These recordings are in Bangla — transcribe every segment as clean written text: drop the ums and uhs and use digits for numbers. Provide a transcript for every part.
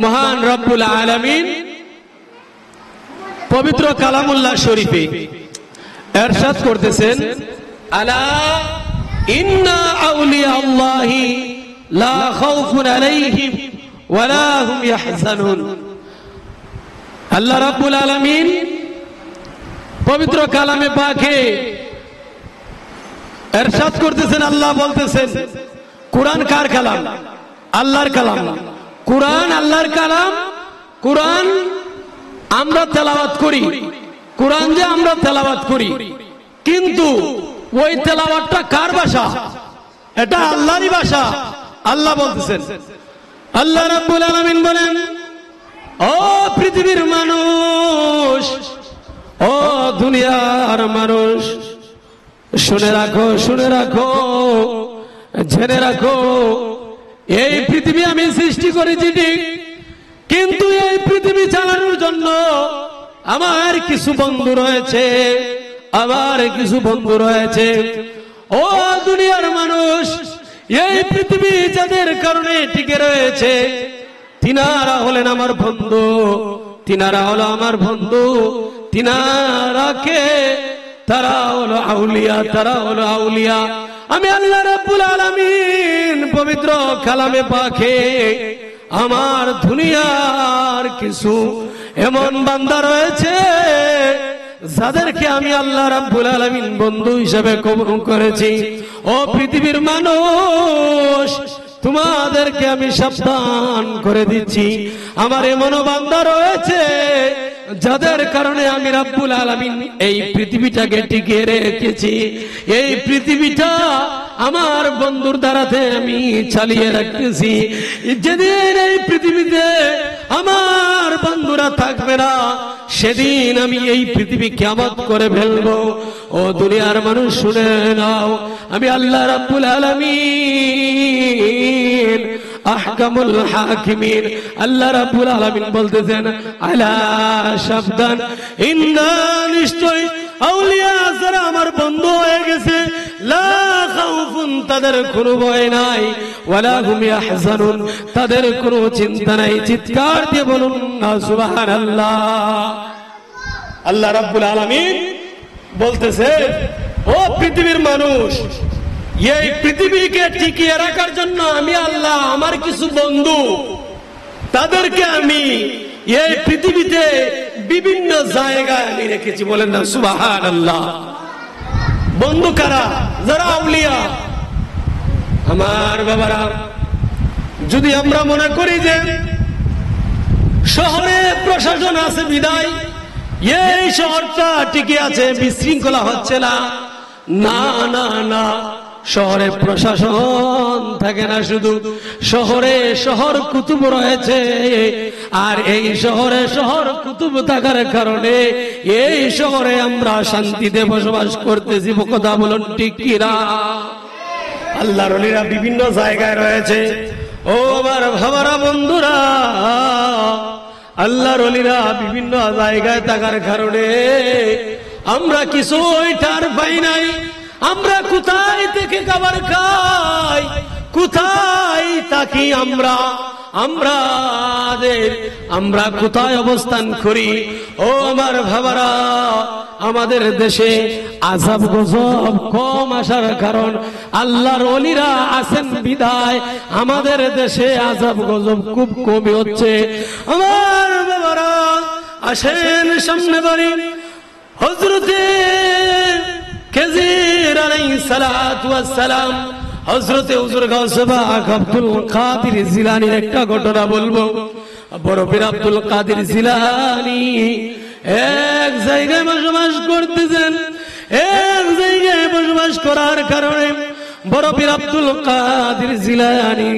মহান রব্বুল আলামিন পবিত্র কালামুল্লাহ শরীফে ইরশাদ করতেছেন, আলা ইন্না আউলিয়া আল্লাহি লা খাউফুন আলাইহিম ওয়া লা হুম ইয়াহজানুন। আল্লাহ রাব্বুল আলামিন পবিত্র কালামে পাকে ইরশাদ করতেছেন, আল্লাহ বলতেছেন, কুরআন কার কালাম? আল্লাহর কালাম। কুরআন আল্লাহর কালাম। কুরআন আমরা তেলাওয়াত করি, কুরআন যে আমরা তেলাওয়াত করি, কিন্তু ওই তেলাওয়াতটা কার ভাষা? এটা আল্লাহরই ভাষা। আল্লাহ বলতেছেন, আল্লাহ রাব্বুল আলামিন বলেন, ও পৃথিবীর মানুষ, ও দুনিয়ার মানুষ, শুনে রাখো, শুনে রাখো, জেনে রাখো, এই পৃথিবী আমি সৃষ্টি করেছি ঠিক, কিন্তু এই পৃথিবী চালানোর জন্য আমার কিছু বন্ধু রয়েছে, আমার কিছু বন্ধু রয়েছে। ও দুনিয়ার মানুষ, এই পৃথিবী যাদের কারণে টিকে রয়েছে, তিনারা হলেন আমার বন্ধু, তিনারা হলো আমার বন্ধু। তিনারা কে? তারা হলো আউলিয়া, তারা হলো আউলিয়া। আমি আল্লাহ রাব্বুল আলামিন পবিত্র কালামে পাকে আমার দুনিয়ার কিছু এমন বান্দা রয়েছে যাদেরকে আমি আল্লাহ রাব্বুল আলামিন বন্ধু হিসেবে কবুল করেছি। ও পৃথিবীর মানুষ, তোমাদেরকে আমি সাবধান করে দিচ্ছি, আমার এমন বান্দা রয়েছে যাদের কারণে আমি রাব্বুল আলামিন এই পৃথিবীটাকে টিকিয়ে রেখেছি। এই পৃথিবীটা আমার বন্ধুর দ্বারাতে আমি চালিয়ে রাখতেছি। যেদিন এই পৃথিবীতে আমার বন্ধুরা থাকবে না, সেদিন আমি এই পৃথিবী কিয়ামত করে ফেলবো। ও দুনিয়ার মানুষ, শুনে নাও, আমি আল্লাহ রাব্বুল আলামিন আহকামুল হাকিমিন। আল্লাহ রাব্বুল আলামিন বলতেছেন, আলা সাবধান, ইন্না নিশ্চয় আউলিয়া যারা আমার বন্ধু হয়ে গেছে, লা খাউফুন তাদের কোনো ভয় নাই, ওয়ালা হুম ইয়াহজানুন তাদের কোনো চিন্তা নাই। চিৎকার দিয়ে বলুন না সুবহানাল্লাহ। আল্লাহ রাব্বুল আলামিন বলতেছে, ও পৃথিবীর মানুষ, এই পৃথিবীকে টিকিয়ে রাখার জন্য আমি আল্লাহ আমার কিছু বন্ধু, তাদেরকে আমি এই পৃথিবীতে বিভিন্ন জায়গায় আমি রেখেছি। বলেন না সুবহানাল্লাহ। বন্ধু কারা? যারা আউলিয়া। আমার বাবারা, যদি আমরা মনে করি যে শহরে প্রশাসন আছে বিদায় এই শহরটা টিকে আছে, বিশৃঙ্খলা হচ্ছে না, না না না, শহরে প্রশাসন থাকে না, শুধু শহরে শহর কুতুব রয়েছে। আর এই শহরে শহর কুতুব থাকার কারণে এই শহরে আমরা শান্তিতে বসবাস করতেছি। কথা বলুন ঠিক কিনা? আল্লাহর ওলিরা বিভিন্ন জায়গায় রয়েছে। ও আমার ভাবারা বন্ধুরা, আল্লাহর ওলিরা বিভিন্ন জায়গায় থাকার কারণে আমরা কিছুই ঠার পাই নাই। আমরা কোথায় থেকে খাবার খাই, কোথায় থাকি আমরা কোথায় অবস্থান করি? ও আমার ভাবারা, আমাদের দেশে আযাব গজব কম আসার কারণ আল্লাহর ওলিরা আছেন বিদায় আমাদের দেশে আযাব গজব খুব কমই হচ্ছে। আমার বাবারা, আসেন সামনে বাড়ি হযরতে খেজির আলাইহিস সালাতু ওয়াস সালাম, হযরতে হুজুর গাউসে পাক আব্দুল কাদের জিলানীর একটা ঘটনা বলবো। বড় পীর আব্দুল কাদের জিলানী এক জায়গায় বসবাস করতেছেন। এক জায়গায় বসবাস করার কারণে বড় পীর আব্দুল কাদের জিলানী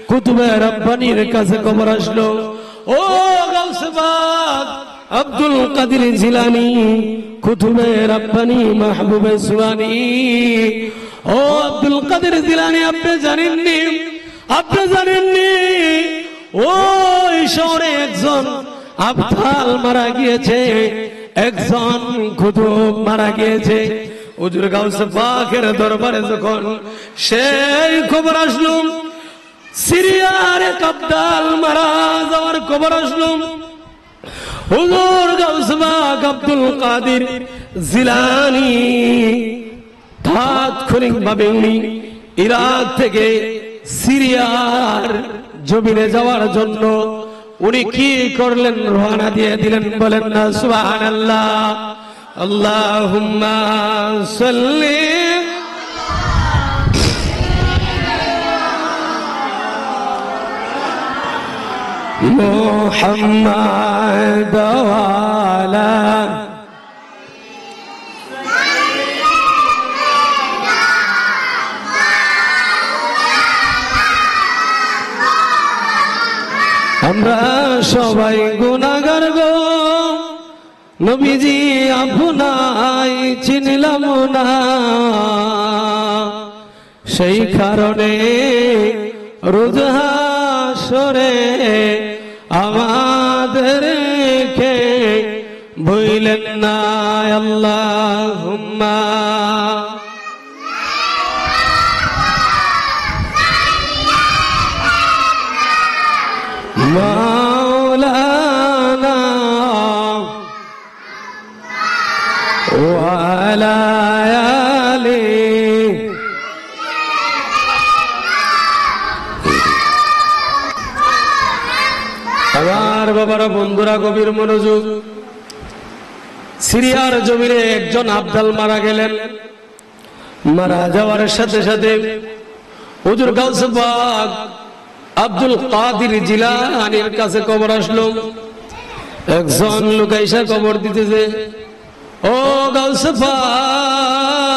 কুতুবে রাব্বানীর কাছে খবর আসলো, ও গাউসে পাক আব্দুল কাদের জিলানী, কুতুবে রাব্বানী মাহবুবে সুবানী, ও আব্দুল কাদের জিলানী, আপনি জানেননি? আপনি জানেননি ওই শহরে একজন আবদাল মারা গিয়েছে, একজন কুতুব মারা গিয়েছে। হুজুর গাউসে পাকের দরবারে যখন সেই খবর আসলো, সিরিয়ার এক আব্দাল মারা যাওয়ার খবর আসলো। হুজুর গাউস পাক আব্দুল কাদের জিলানী তাৎক্ষণিকভাবে উনি ইরাক থেকে সিরিয়ার জমিনে যাওয়ার জন্য উনি কি করলেন? রওনা দিয়ে দিলেন। বলেন না সুবহানাল্লাহ। আল্লাহুম্মা সাল্লি মুহাম্মাদ ওয়া আলা আমরা সবাই গুনাহগার গো নবীজি আপনাই চিনলাম না, সেই কারণে রোজ হাসরে আমাদেরকে ভুলেন না। আল্লাহুম্মা মাওলানা ওয়া আলা আলি আমার বাবারা, বন্ধুরা, গভীর মনোযোগ। সিরিয়ার জমিনে একজন আব্দাল মারা গেলেন। মারা যাওয়ার সাথে সাথে হুজুর গাউস পাক আব্দুল কাদের জিলানীর কাছে খবর আসলো। একজন লোক এসে খবর দিতেছে, ও গাউস পাক,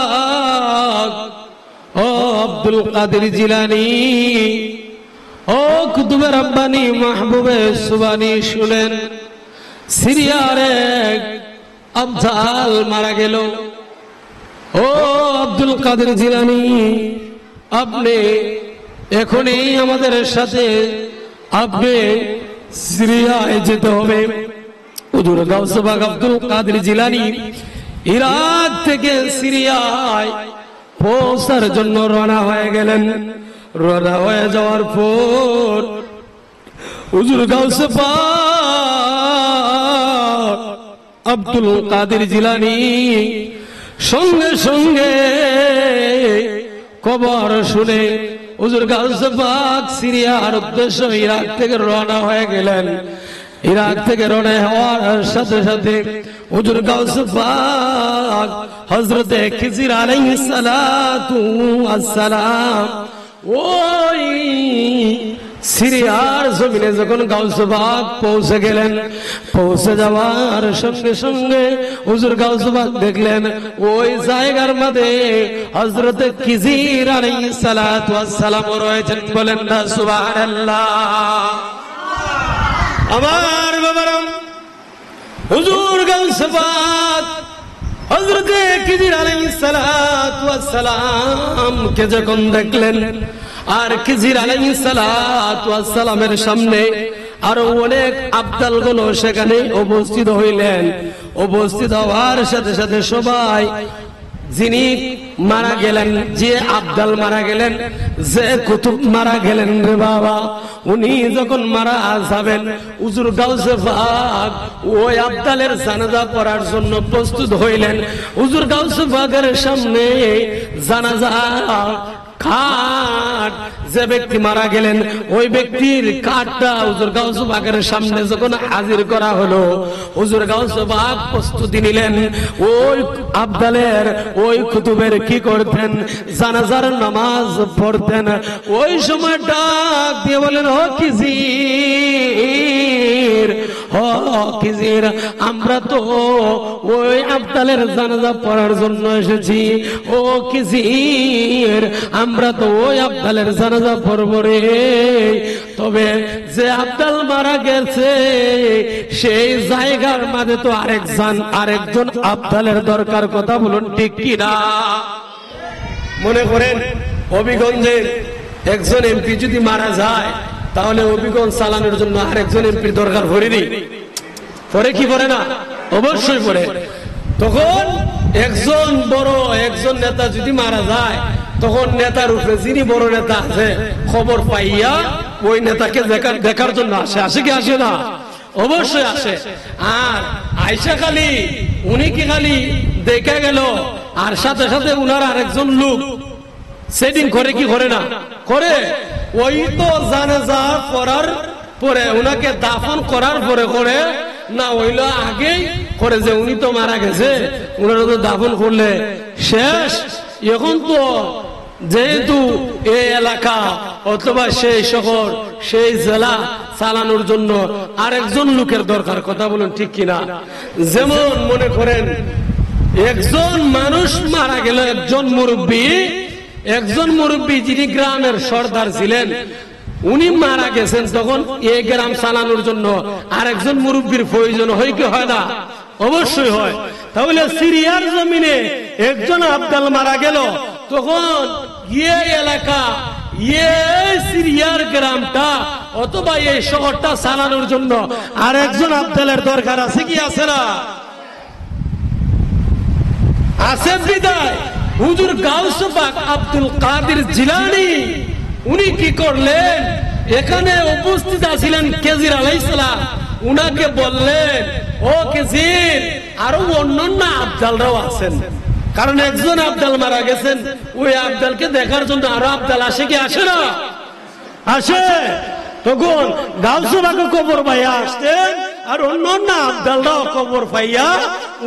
ও আব্দুল কাদের জিলানী, ও কুতুবে রব্বানি, মাহবুবে সুবানি, শুনেন, সিরিয়ার এক আব্দাল মারা গেল। ও আব্দুল কাদের জিলানী, আপনি এখনই আমাদের সাথে আপনি সিরিয়ায় যেতে হবে। হুজুর গাউস পাক আব্দুল কাদের জিলানী ইরাক থেকে সিরিয়ায় পৌঁছার জন্য রওনা হয়ে গেলেন। রওনা হয়ে যাওয়ার পর হুজুর গাউস পাক আব্দুল কাদের জিলানী সঙ্গে সঙ্গে খবর শুনে হুজুর গাউস পাক সিরিয়ার উদ্দেশ্যে ইরাক থেকে রওনা হয়ে গেলেন। ইরাক থেকে রওনা হওয়ার সাথে সাথে হুজুর গাউস পাক হযরতে খিজির আলাইহিস সালাতু ওয়াস সালাম ওই সিরিয়ার জমিনে যখন গাউস পাক পৌঁছে গেলেন, পৌঁছে যাওয়ার সঙ্গে সঙ্গে হুজুর গাউস পাক দেখলেন ওই জায়গার মধ্যে হযরতে খিজির আলাইহিস সালাতু ওয়াস সালাম রয়েছেন। বলেন না সুবহানাল্লাহ। আমার বাবারা, হুজুর গাউস পাক হযরতে খিজির আলাইহিস সালাতু ওয়াস সালাম কে যখন দেখলেন, আর খিজির আলাইহিস সালাতু ওয়াস সালামের সামনে আরো অনেক আব্দাল গুলো সেখানে উপস্থিত হইলেন। উপস্থিত হওয়ার সাথে সাথে সবাই, যিনি মারা গেলেন, যে আব্দাল মারা গেলেন, যে কুতুব মারা গেলেন রে বাবা, উনি যখন মারা যাবেন হুজুর গাউস পাক ওই আব্দালের জানাজা পড়ার জন্য প্রস্তুত হইলেন। হুজুর গাউস পাকের সামনে জানাজা খাট, যে ব্যক্তি মারা গেলেন ওই ব্যক্তির কাঠটা হুজুর গাউস পাকের সামনে যখন হাজির করা হলো, হুজুর গাউস পাক প্রস্তুতি নিলেন। ওই আব্দালের ওই কুতুবের কি করতেন? জানাজার নামাজ পড়তেন। ওই সময় ডাক দিয়ে বলেন, ও খিজির, ও খিজির, আমরা তো ওই আব্দালের জানাজা পড়ার জন্য এসেছি। ও খিজির, আমরা তো ওই আব্দালের জানাজা পড়ব রে। তবে যে আব্দাল মারা গেছে সেই জায়গার মাঝে তো আরেকজন আব্দালের দরকার। কথা বলুন ঠিক কি না? মনে করেন হবিগঞ্জের একজন এমপি যদি মারা যায়, তাহলে হবিগঞ্জ চালানোর জন্য আরেকজন এমপির দরকার পড়েনি? পরে কি পড়ে না? অবশ্যই পড়ে। তখন একজন বড় একজন নেতা যদি মারা যায়, তখন নেতার উপরে যিনি বড় নেতা আছে খবর পাইয়া ওই নেতাকে দেখার জন্য আসে কি আসে না? অবশ্যই আসে। আর আয়সা খালি উনি কি খালি দেখা গেল, আর সাথে সাথে উনার আরেকজন লোক সেটিং করে কি করে না করে, ওই তো জানাজা করার পরে উনাকে দাফন করার পরে করে না, হইলো আগেই করে যে উনি তো মারা গেছে, উনারা তো দাফন করলে শেষ। এখন তো যেহেতু এই এলাকা অথবা সেই শহর সেই জেলা চালানোর জন্য আরেকজন লোকের দরকার, কথা বলুন ঠিক কিনা? যেমন মনে করেন একজন মানুষ মারা গেল, একজন মুরব্বী যিনি গ্রামের সর্দার ছিলেন, উনি মারা গেছেন, তখন এই গ্রাম চালানোর জন্য আরেকজন মুরব্বীর প্রয়োজন হয় কি হয় না? অবশ্যই হয়। তাহলে সিরিয়ার জমিনে একজন আবদাল মারা গেল, তখন এই এলাকা এই সিরিয়ার গ্রামটা অথবা এই শহরটা চালানোর জন্য আরেকজন আবদালের দরকার আছে কি আছে না? আছে। বিদায় হুজুর গাউস পাক আব্দুল কাদের জিলানী উনি কি করলেন, এখানে উপস্থিত আছিলেন খেজির আলাইহিস সালাম, উনাকে বললেন ও খেজির, আরো অন্যান্য আবদালরাও আছেন, কারণ একজন আবদাল মারা গেছেন, ওই আবদালকে দেখার জন্য আরো আবদাল আসে কি আসে না? আসে। তখন গাউস পাকের কবর পাইয়া আসতেন, আর অন্যান্য আবদালরাও কবর পাইয়া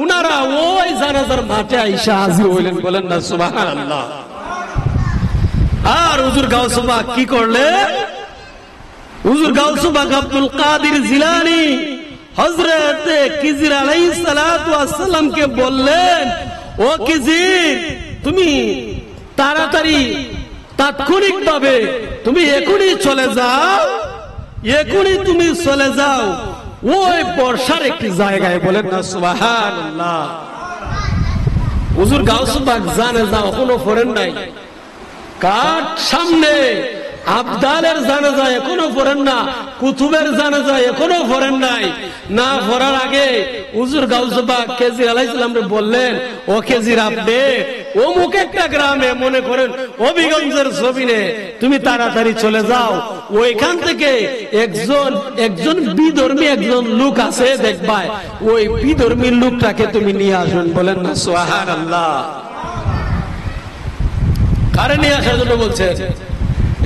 উনারা ওই জানাজার মাঠে আইসা হাজির হইলেন। বলেন না সুবহানাল্লাহ। আর হুজুর গাউস পাক কি করলেন? হুজুর গাউস পাক আব্দুল কাদের জিলানী হযরত খিজির আলাইহিস সালাতু ওয়াস সালামকে বললেন, ও খিজির, তুমি তাড়াতাড়ি তাৎক্ষণিকভাবে তুমি এখনই চলে যাও, এখনই তুমি চলে যাও ওই বর্ষার একটি জায়গায়। বলেন না সুবহানাল্লাহ। হুজুর গাউস পাক জানে যাও কোনো ফরেন নাই, কার সামনে আবদালের জানাজা এখনো পড়েন না, কুতুবের জানাজা এখনো পড়েন নাই। না পড়ার আগে হুজুর গাউস পাক খেজির আলাইহিস সালামকে বললেন, ও খেজির, আপনি অমুক একটা গ্রামে মনে করেন হবিগঞ্জের জমিনে তুমি তাড়াতাড়ি চলে যাও, ওইখান থেকে একজন বিধর্মী একজন লোক আছে দেখবা, ওই বিধর্মী লোকটাকে তুমি নিয়ে আসুন। বলেন না সুবহানাল্লাহ। কারে নিয়ে আসার জন্য বলছে?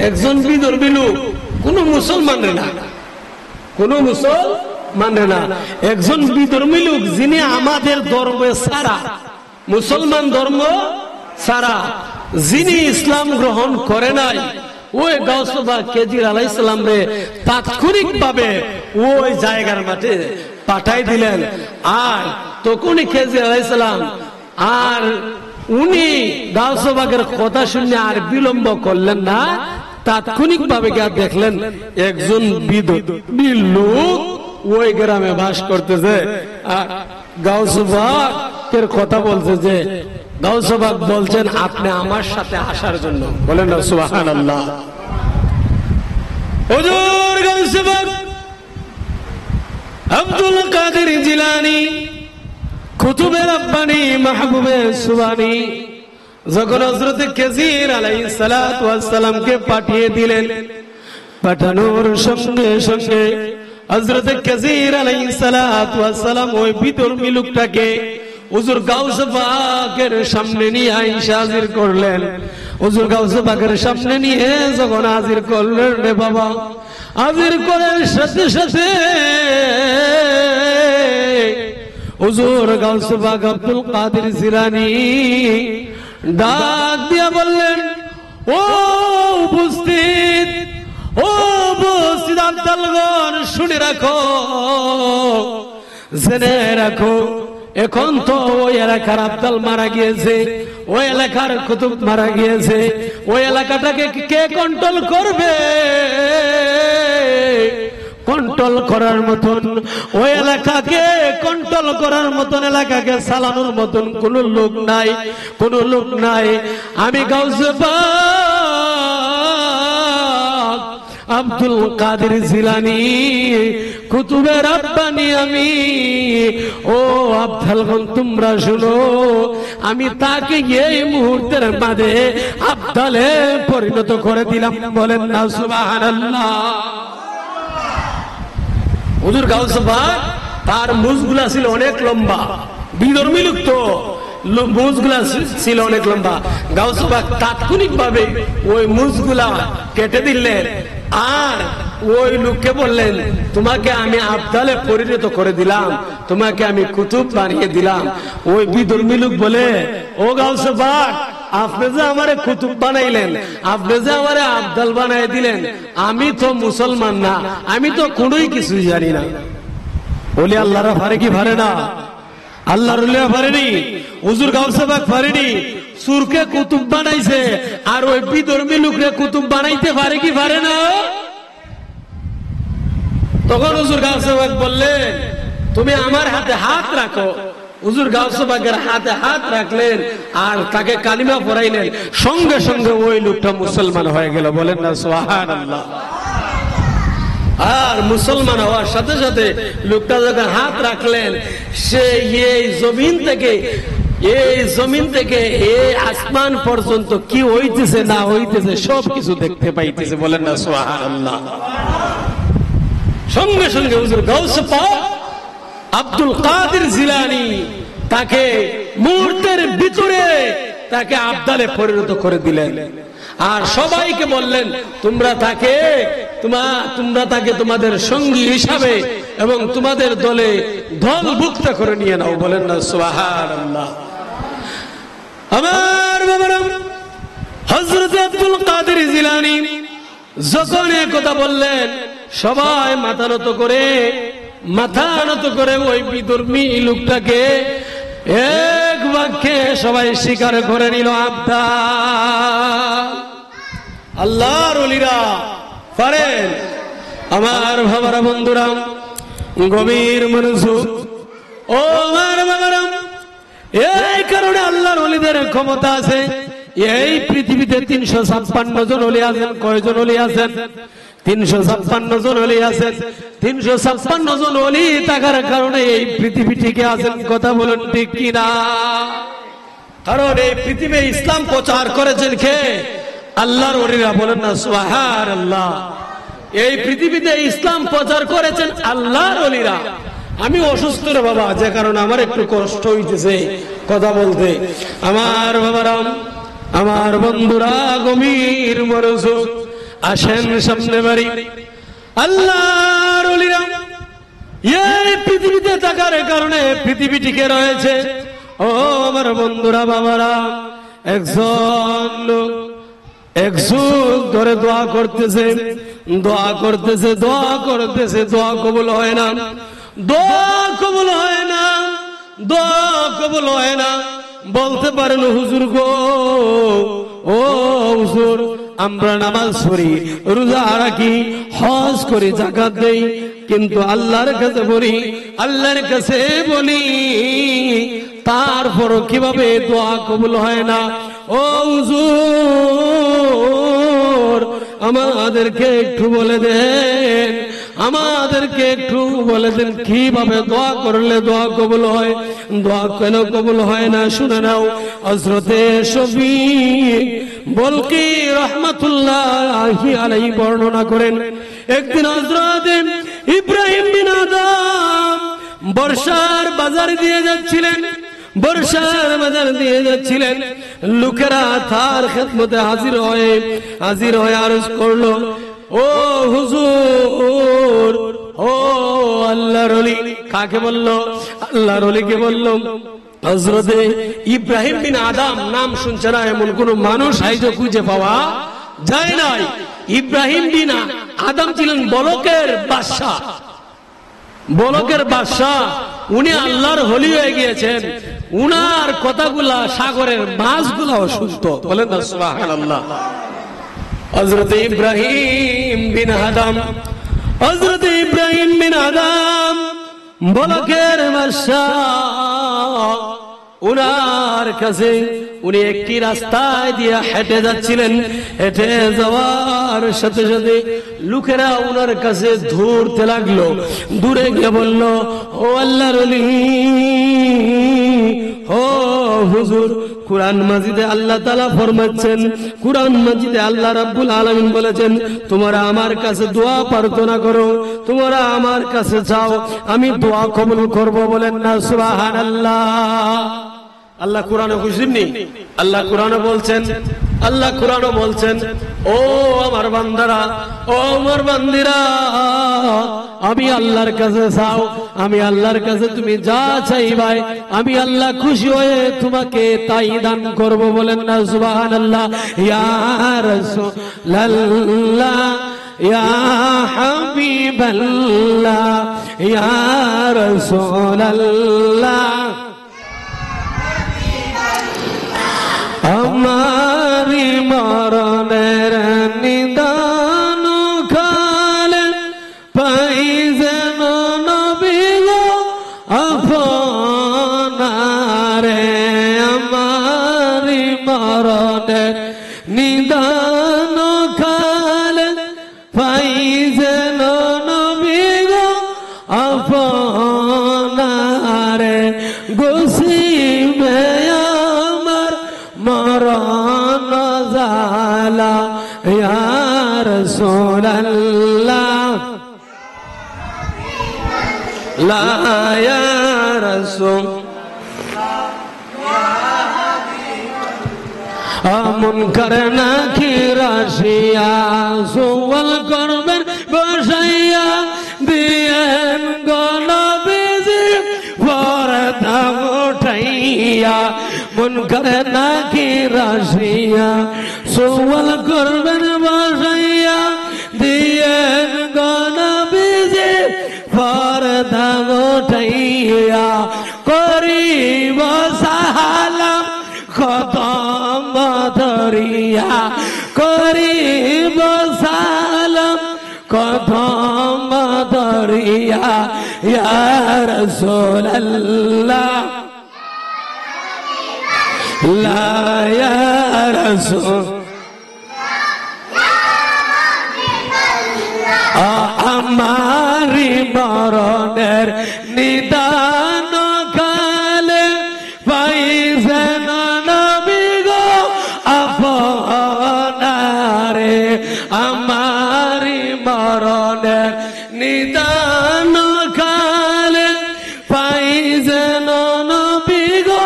একজন বিধর্মী লোক, কোন মুসলমান না, কোন মুসলমান না, একজন বিধর্মী লোক যিনি আমাদের ধর্ম ছাড়া, মুসলমান ধর্ম ছাড়া যিনি ইসলাম গ্রহণ করে নাই, ওই গাউস পাক খেজির আলাইহিস সালাম রে তাৎক্ষণিকভাবে ওই জায়গার মাঠে পাঠাই দিলেন। আর তখনই খেজির আলাইহিস সালাম আর উনি গাউস পাকের কথা শুনে আর বিলম্ব করলেন না, তাৎক্ষণিকভাবে গিয়ে দেখলেন একজন বিধর্মী লোক ওই গ্রামে বাস করতেছে। গাউস পাকের কথা বলছে যে, গাউস পাক বলছেন আপনি আমার সাথে আসার জন্য। বলেন না সুবহানাল্লাহ। হুজুর গাউস পাক আব্দুল কাদের জিলানী কুতুবে রব্বানী মাহবুবে সুবানী যখন হযরত খেজির আলাইহিস সালাতু ওয়াস সালামকে পাঠিয়ে দিলেন, পাঠানোর সঙ্গে সঙ্গে হযরত খেজির আলাইহিস সালাতু ওয়াস সালাম ওই বিধর্মী লোকটাকে হুজুর গাউস পাকের সামনে নিয়ে আইসা হাজির করলেন। হুজুর গাউস পাকের সামনে নিয়ে যখন হাজির করলেন, রে বাবা, হাজির করার সাথে সাথে হুজুর গাউস পাক আব্দুল কাদের জিলানী ডাক দিয়া বললেন, ও উপস্থিত আবদালগণ, শুনে রাখো, জেনে রাখো, এখন তো ওই এলাকার আবদাল মারা গিয়েছে, ওই এলাকার কুতুব মারা গিয়েছে, ওই এলাকাটাকে কে কন্ট্রোল করবে? কন্ট্রোল করার মতন ওই এলাকাকে কন্ট্রোল করার মতন, এলাকাকে চালানোর মতন কোন লোক নাই, কোন লোক নাই। আমি গাউস পাক আব্দুল কাদের জিলানী কুতুবে রাব্বানি আমি, ও আফজালগণ তোমরা শুনো, আমি তাকে এই মুহূর্তের মাঝে আফজালে পরিণত করে দিলাম। বলেন না সুবহানাল্লাহ। হুজুর গাউসে পাক তার মুজগুলা ছিল অনেক লম্বা, বিধর্মী লোক তো মুজগুলা ছিল অনেক লম্বা। গাউসে পাক তাৎক্ষণিক ভাবে ওই মুজগুলা কেটে দিলেন আর ওই লোককে বললেন, তোমাকে আমি আফজালে পরিণত করে দিলাম, তোমাকে আমি কুতুব বানিয়ে দিলাম। ওই বিধর্মী লোক বলে, ও গাউসে পাক আপনি যে আমারে কুতুব বানাইলেন, আপনি যে আমারে আফজাল বানাই দিলেন, আমি তো মুসলমান না, আমি তো কোনোই কিছু জানি না। বলি আল্লাহরা পারে কি পারে না? আল্লাহর ওলিরা পারেনি, হুজুর গাউসে পাক পারেনি। সুরকে কুতুব বানাইছে আর ওই বিধর্মী লোকরে কুতুব বানাইতে পারে কি পারে না? তখন হুজুর গাউসে পাক বললেন, তুমি আমার হাতে হাত রাখো। হুজুর গাউসে পাকের হাতে হাত রাখলেন আর তাকে কালিমা পড়াইলেন, সঙ্গে সঙ্গে ওই লোকটা মুসলমান হয়ে গেল। বলেন না সুবহানাল্লাহ। আর মুসলমান হওয়ার সাথে সাথে লোকটা যখন হাত রাখলেন, সে এই জমিন থেকে এই আসমান পর্যন্ত কি হইতেছে না হইতেছে সব কিছু দেখতে পাইতেছে। বলেন না সুবহানাল্লাহ। সঙ্গে সঙ্গে হুজুর গাউসে পাক আব্দুল কাদের জিলানী তাকে মুহূর্তের ভিতরে তাকে আফজালে পরিণত করে দিলেন আর সবাইকে বললেন, তোমরা তাকে তোমাদের সঙ্গী হিসাবে এবং তোমাদের দলে দলভুক্ত করে নিয়ে নাও। বলেন না সুবহানাল্লাহ। আমার বাবারা, হযরত আব্দুল কাদের জিলানী যখন এই কথা বললেন, সবাই মাথা নত করে ওই বিধর্মী লোকটাকে এক বাক্যে সবাই স্বীকার করে নিল আফজাল। আল্লাহর ওলিরা পারেন। আমার বাবারা, বন্ধুরা, গভীর মনোযোগ, ও আমার বাবারা, এই কারণে আল্লাহর ওলিদের ক্ষমতা আছে। এই পৃথিবীতে 356 জন ওলি আছেন। কয়জন ওলি আছেন? 356 জন ওলি আছেন। 356 জন ওলি থাকার কারণে এই পৃথিবী টিকে আছেন। কথা বলুন ঠিক কিনা? কারণ এই পৃথিবী ইসলাম প্রচার করেছেন কে? আল্লাহর ওলিরা। বলেন না সুবহানাল্লাহ। এই পৃথিবীতে ইসলাম প্রচার করেছেন আল্লাহর ওলিরা। আমি অসুস্থ রে বাবা, যে কারণে আমার একটু কষ্ট হইতেছে কথা বলতে। আমার বাবারা, আমার বন্ধুরা, গভীর মনোযোগ, আসেন সামনে বাড়ি। আল্লাহর ওলিরা এই পৃথিবীতে থাকার কারণে পৃথিবী টিকে রয়েছে। ও আমার বন্ধুরা, বাবারা, একজন লোক এক যুগ ধরে দোয়া করতেছে, দোয়া কবুল হয় না, কবুল হয় না। বলতে পারেন, হুজুর গো, ও হুজুর, আমরা নামাজ পড়ি, রোজা রাখি, হজ করি, যাকাত দেই, কিন্তু আল্লাহর কাছে বলি, তারপরও কিভাবে দোয়া কবুল হয় না? ও হুজুর, আমাদেরকে একটু বলে দেন, কিভাবে দোয়া করলে দোয়া কবুল হয়, দোয়া কেন কবুল হয় না? শুনে নাও। হযরতে শফিক বলকি রাহমাতুল্লাহি আলাইহি বর্ণনা করেন, একদিন হযরত ইব্রাহিম বিন আদম বর্ষার বাজার দিয়ে যাচ্ছিলেন। লোকেরা তার খেদমতে হাজির হয়ে আরজ করলো, ও হুজুর, ও আল্লাহর ওলি। কাকে বললো? আল্লাহর ওলিকে বললো। হযরতে ইব্রাহিম বিন আদম নাম শুনছে না এমন কোন মানুষ আইজো খুঁজে পাওয়া যায় নাই। ইব্রাহিম বিন আদম ছিলেন বলকের বাদশা। উনি আল্লাহর ওলি হয়ে গিয়েছেন। উনার কথাগুলা সাগরের মাছগুলাও শুনতো। বলেন না সুবহানাল্লাহ। হযরত ইব্রাহিম বিন আদম বলকের বাদশা, উনার কাছে উনি একটি রাস্তায় দিয়ে হেঁটে যাচ্ছিলেন। হেঁটে যাওয়ার সাথে সাথে লোকেরা ওনার কাছে ধরতে লাগলো। দূরে গিয়ে বলল, ও আল্লাহর ওলি, ও হুজুর, কুরআন মাজিদে আল্লাহ তাআলা ফরমাচ্ছেন, কুরআন মাজিদে আল্লাহ রাব্বুল আলামিন বলেছেন, তোমরা আমার কাছে দোয়া প্রার্থনা করো, তোমরা আমার কাছে চাও, আমি দোয়া কবুল করব। বলেন না সুবহানাল্লাহ। আল্লাহ কোরআনে খুশিনি, আল্লাহ কোরআনে বলছেন, আল্লাহ কোরআনে বলছেন, ও আমার বান্দারা, ও আমার বান্দিরা, আমি আল্লাহর কাছে চাও, আমি আল্লাহর কাছে তুমি যা চাইবাই, আমি আল্লাহ খুশি হয়ে তোমাকে তাই দান করব। বলেন না সুবহানাল্লাহ। ইয়া রাসূলুল্লাহ, ইয়া হাবিবাল্লাহ, ইয়া রাসূলুল্লাহ, আমারি মরণের নিদান কালে পাইছেন নবী গো আপনারে, আমারি মরণের নিদান কালে পাইছেন নবী গো আপনারে, গোসিবে মরণ জালা, ইয়া রাসূলুল্লাহ, লা ইয়া রাসূল, মুনকার নাকির আসিয়া সুয়াল করবেন বসাইয়া, দিয়েন গো নবীজি পর্দা উঠাইয়া, মুনকার নাকির আসিয়া সুয়াল করবেন বসাইয়া, দিয়েন গো নবীজি পর্দা উঠাইয়া, করিব সালাম কদম ধরিয়া, করিব সালাম কদম ধরিয়া, ইয়া রাসূলুল্লাহ, লা ইয়া রাসূল, আমারি মরণের নিদান কালে পাইছেন নবী গো আপনারে, আমারি মরণের নিদান কালে পাইছেন নবী গো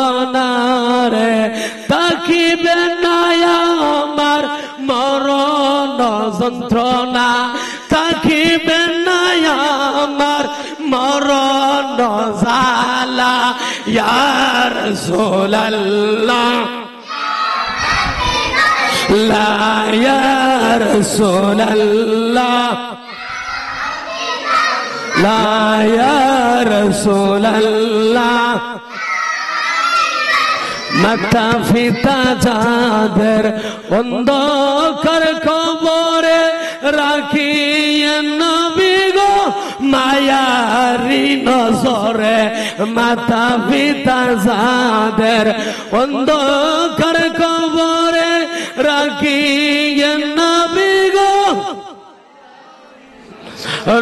আপনারে, তাকিবেন না আমার মরণ যন্ত্রণা, তাকিবেন না আমার মরণ জালা, ইয়া রাসূলুল্লাহ, লা ইয়া রাসূলুল্লাহ, লা ইয়া রাসূলুল্লাহ, মাতা পিতা যাদের অন্ধকার কবরে রাখিয়েন নবী গো মায়ারি নজরে, মাতা পিতা যাদের অন্ধকার কবরে রাখিয়েন নবী গো,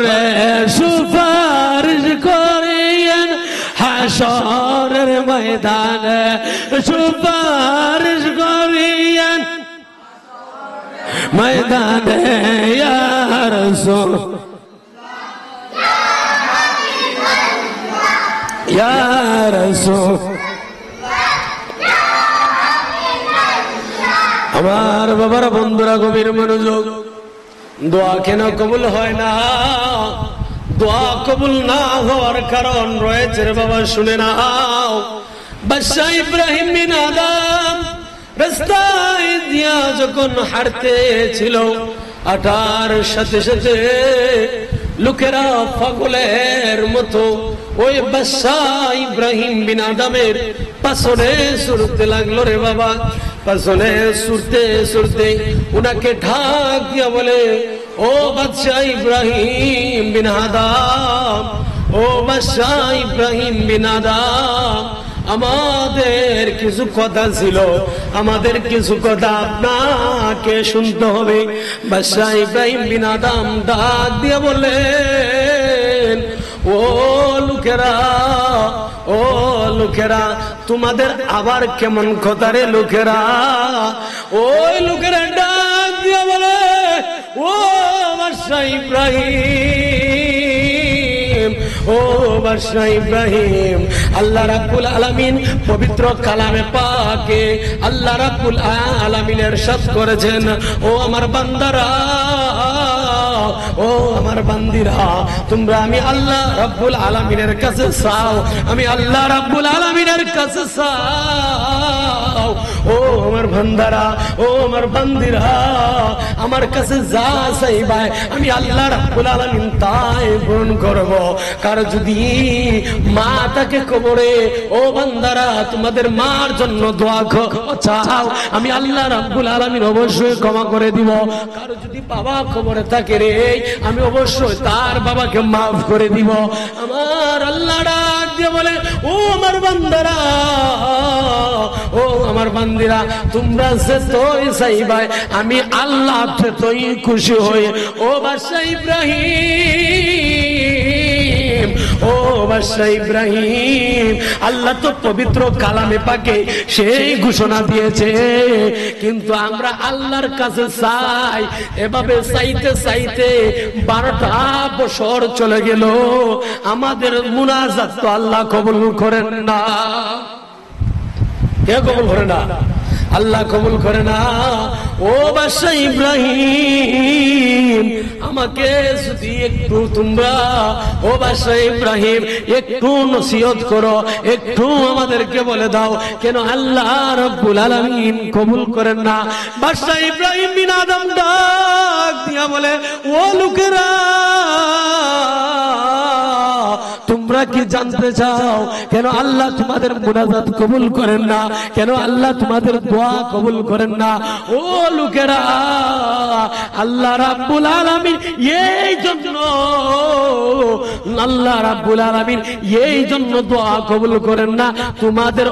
রে সুপারিশ করিয়েন হাসরের ময়দানে, সুপারিশ করিয়েন ময়দানে, ইয়া রাসূল, ইয়া রাসূল। আমার বাবার বন্ধুরা গভীর মনোযোগ, দোয়া কেন কবুল হয় না? দোয়া কবুল না হওয়ার কারণ রয়েছে রে বাবা, শুনে নাও। বাদশা ইব্রাহিম বিন আদম রাস্তায় দিয়া যখন হাঁটতে ছিল, হাঁটার সাথে সাথে লোকেরা পাগলের মতো ওই বাদশা ইব্রাহিম বিন আদমের পাছনে ছুটতে লাগলো রে বাবা। পাছনে ছুটতে ছুটতে উনাকে ঢাক দিয়া বলে, ও বাদশা ইব্রাহিম বিন আদম, ও বাদশা ইব্রাহিম বিন আদম, আমাদের কিছু কথা ছিল, আমাদের কিছু কথা আপনাকে শুনতে হবে। বাদশাহ ইব্রাহিম বিন আদম ডাক দিয়ে বললেন, ও লোকেরা, ও লোকেরা, তোমাদের আবার কেমন কথা রে লোকেরা? ওই লোকেরা ডাক দিয়ে বলে, ও বাদশাহ ইব্রাহিম, ও বাদশাহ ইব্রাহিম, আল্লাহ রাব্বুল আলামিন পবিত্র কালামে পাকে আল্লাহ রাব্বুল আলামিন ইরশাদ করেছেন, ও আমার বান্দারা, ও আমার বান্দিরা, তোমরা আমি আল্লাহ রাব্বুল আলামিনের কাছে চাও, আমি আল্লাহ রাব্বুল আলামিনের কাছে চাও। ও আমার বান্দারা, ও আমার বান্দিরা, আমার কাছে যা চাইবা আমি আল্লাহ রাব্বুল আলামিন তাই পূরণ করব। কার যদি মা তাকে কবরে, ও বান্দারা, তোমাদের মার জন্য দোয়া চাও, আমি আল্লাহ রাব্বুল আলামিন অবশ্যই ক্ষমা করে দিব। কার যদি বাবা কবরে থাকে রে, আমি অবশ্যই তার বাবাকে মাফ করে দিব। আমার আল্লাহ ডাক দিয়ে বলে, ও আমার বান্দারা, ও আমার বান্দিরা, তোমরা যে তোই চাইবা আমি আল্লাহ তোই খুশি হই। ও বাদশাহ ইব্রাহিম, ও বাদশাহ ইব্রাহিম, আল্লাহ তো পবিত্র কালামে পাকে সেই ঘোষণা দিয়েছে, কিন্তু আমরা আল্লাহর কাছে চাই। এভাবে চাইতে চাইতে 12টা বছর চলে গেল, আমাদের মুনাজাত তো আল্লাহ কবুল করেন না। কে কবুল করে না? আল্লাহ কবুল করে না। ও বাদশাহ ইব্রাহিম, আমাকে যদি একটু তোমরা, ও বাদশাহ ইব্রাহিম, একটু নসিহত করো, একটু আমাদেরকে বলে দাও কেন আল্লাহ রাব্বুল আলামিন কবুল করেন না? বাদশাহ ইব্রাহিম বিন আদম ডাক দিয়া বলে, ও লোকেরা, তোমরা কি জানতে চাও কেন আল্লাহ তোমাদের মুনাজাত কবুল করেন না? কেন আল্লাহ তোমাদের দোয়া কবুল করেন না? ও লোকেরা, আল্লাহ রাব্বুল আলামিন এই জন্য, আল্লাহ রাব্বুল আলামিন এই জন্য দোয়া কবুল করেন না, তোমাদের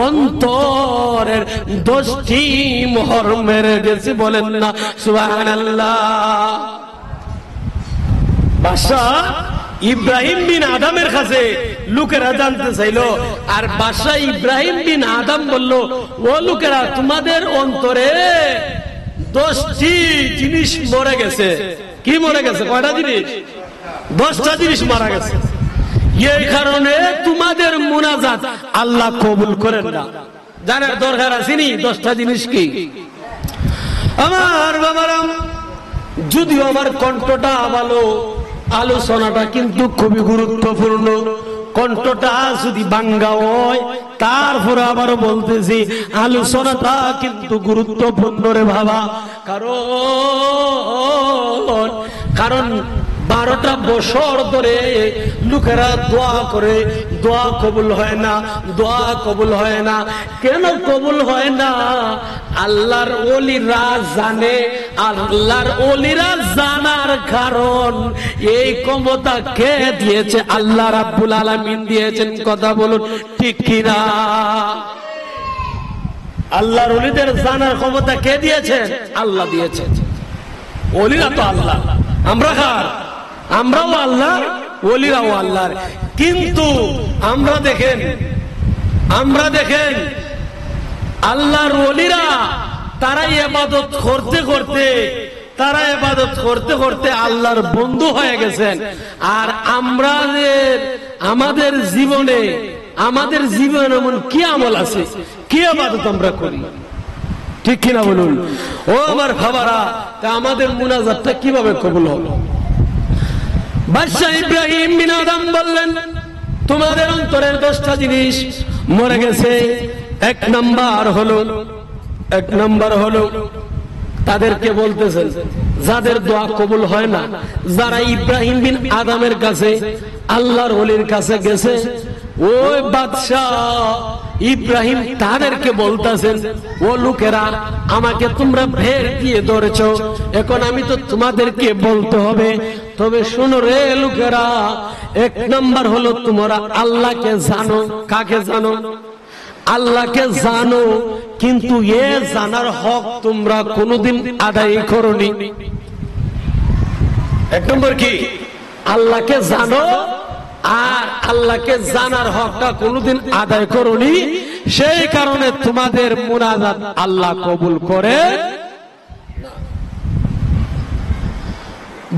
অন্তরের 10টি মোহর মেরে গেছে। বলেন না সুবহানাল্লাহ। বাদশাহ ইব্রাহিম বিন আদমের কাছে লোকেরা জানতে চাইলো, আর বাদশাহ ইব্রাহিম বিন আদম বলল, ও লোকেরা, তোমাদের অন্তরে 10টি জিনিস মরে গেছে। কি মরে গেছে? কয়টা জিনিস? 10টা জিনিস মারা গেছে। এই কারণে তোমাদের মুনাজাত আল্লাহ কবুল করেন না। জানার দরকার আছে নি 10টা জিনিস কি? আমার বাবারাম, যদিও আমার কণ্ঠটা ভালো, আলোচনাটা কিন্তু খুবই গুরুত্বপূর্ণ। কণ্ঠটা যদি ভাঙ্গা হয়, তারপরে আবারও বলতেছি, আলোচনাটা কিন্তু গুরুত্বপূর্ণ রে বাবা। কারণ 12টা বছর ধরে লোকেরা দোয়া করে, দোয়া কবুল হয় না, দোয়া কবুল হয় না। কেন কবুল হয় না? আল্লাহর ওলিরা জানে। আল্লাহর ওলিরা জানার কারণ, এই ক্ষমতা কে দিয়েছে? আল্লাহ রাব্বুল আলামিন দিয়েছেন। কথা বলুন ঠিক কিনা? আল্লাহর ওলিদের জানার ক্ষমতা কে দিয়েছেন? আল্লাহ দিয়েছেন। ওলিরা তো আল্লাহ, আমরা কার? আমরাও আল্লাহ, ওলিরাও আল্লাহর। কিন্তু আমরা দেখেন আল্লাহর ওলিরা তারা ইবাদত করতে করতে আল্লাহর বন্ধু হয়ে গেছেন। আর আমাদের জীবনে এমন কি আমল আছে, কি ইবাদত আমরা করি? ঠিক কিনা বলুন? ও আমার বাবারা, তা আমাদের মুনাজাতটা কিভাবে কবুল হলো? বাদশাহ ইব্রাহিম বিন আদম বললেন, তোমাদের অন্তরের 10টা জিনিস মরে গেছে। এক নাম্বার হলো তাদেরকে বলতেছেন, যাদের দোয়া কবুল হয় না, যারা ইব্রাহিম বিন আদমের কাছে, আল্লাহর ওলির কাছে গেছে, ওই বাদশাহ ইব্রাহিম তাদেরকে বলতেছেন, ও লোকেরা, আমাকে তোমরা ভের দিয়ে ধরেছো, এখন আমি তো তোমাদেরকে বলতে হবে। তবে শোনো রে লোকেরা, এক নাম্বার হলো তোমরা আল্লাহকে জানো। কাকে জানো? আল্লাহকে জানো, কিন্তু এ জানার হক তোমরা কোনোদিন আদায় করনি। এক নম্বর কি? আল্লাহকে জানো আর আল্লাহকে জানার হকটা কোনোদিন আদায় করনি, সেই কারণে তোমাদের মুনাজাত আল্লাহ কবুল করে।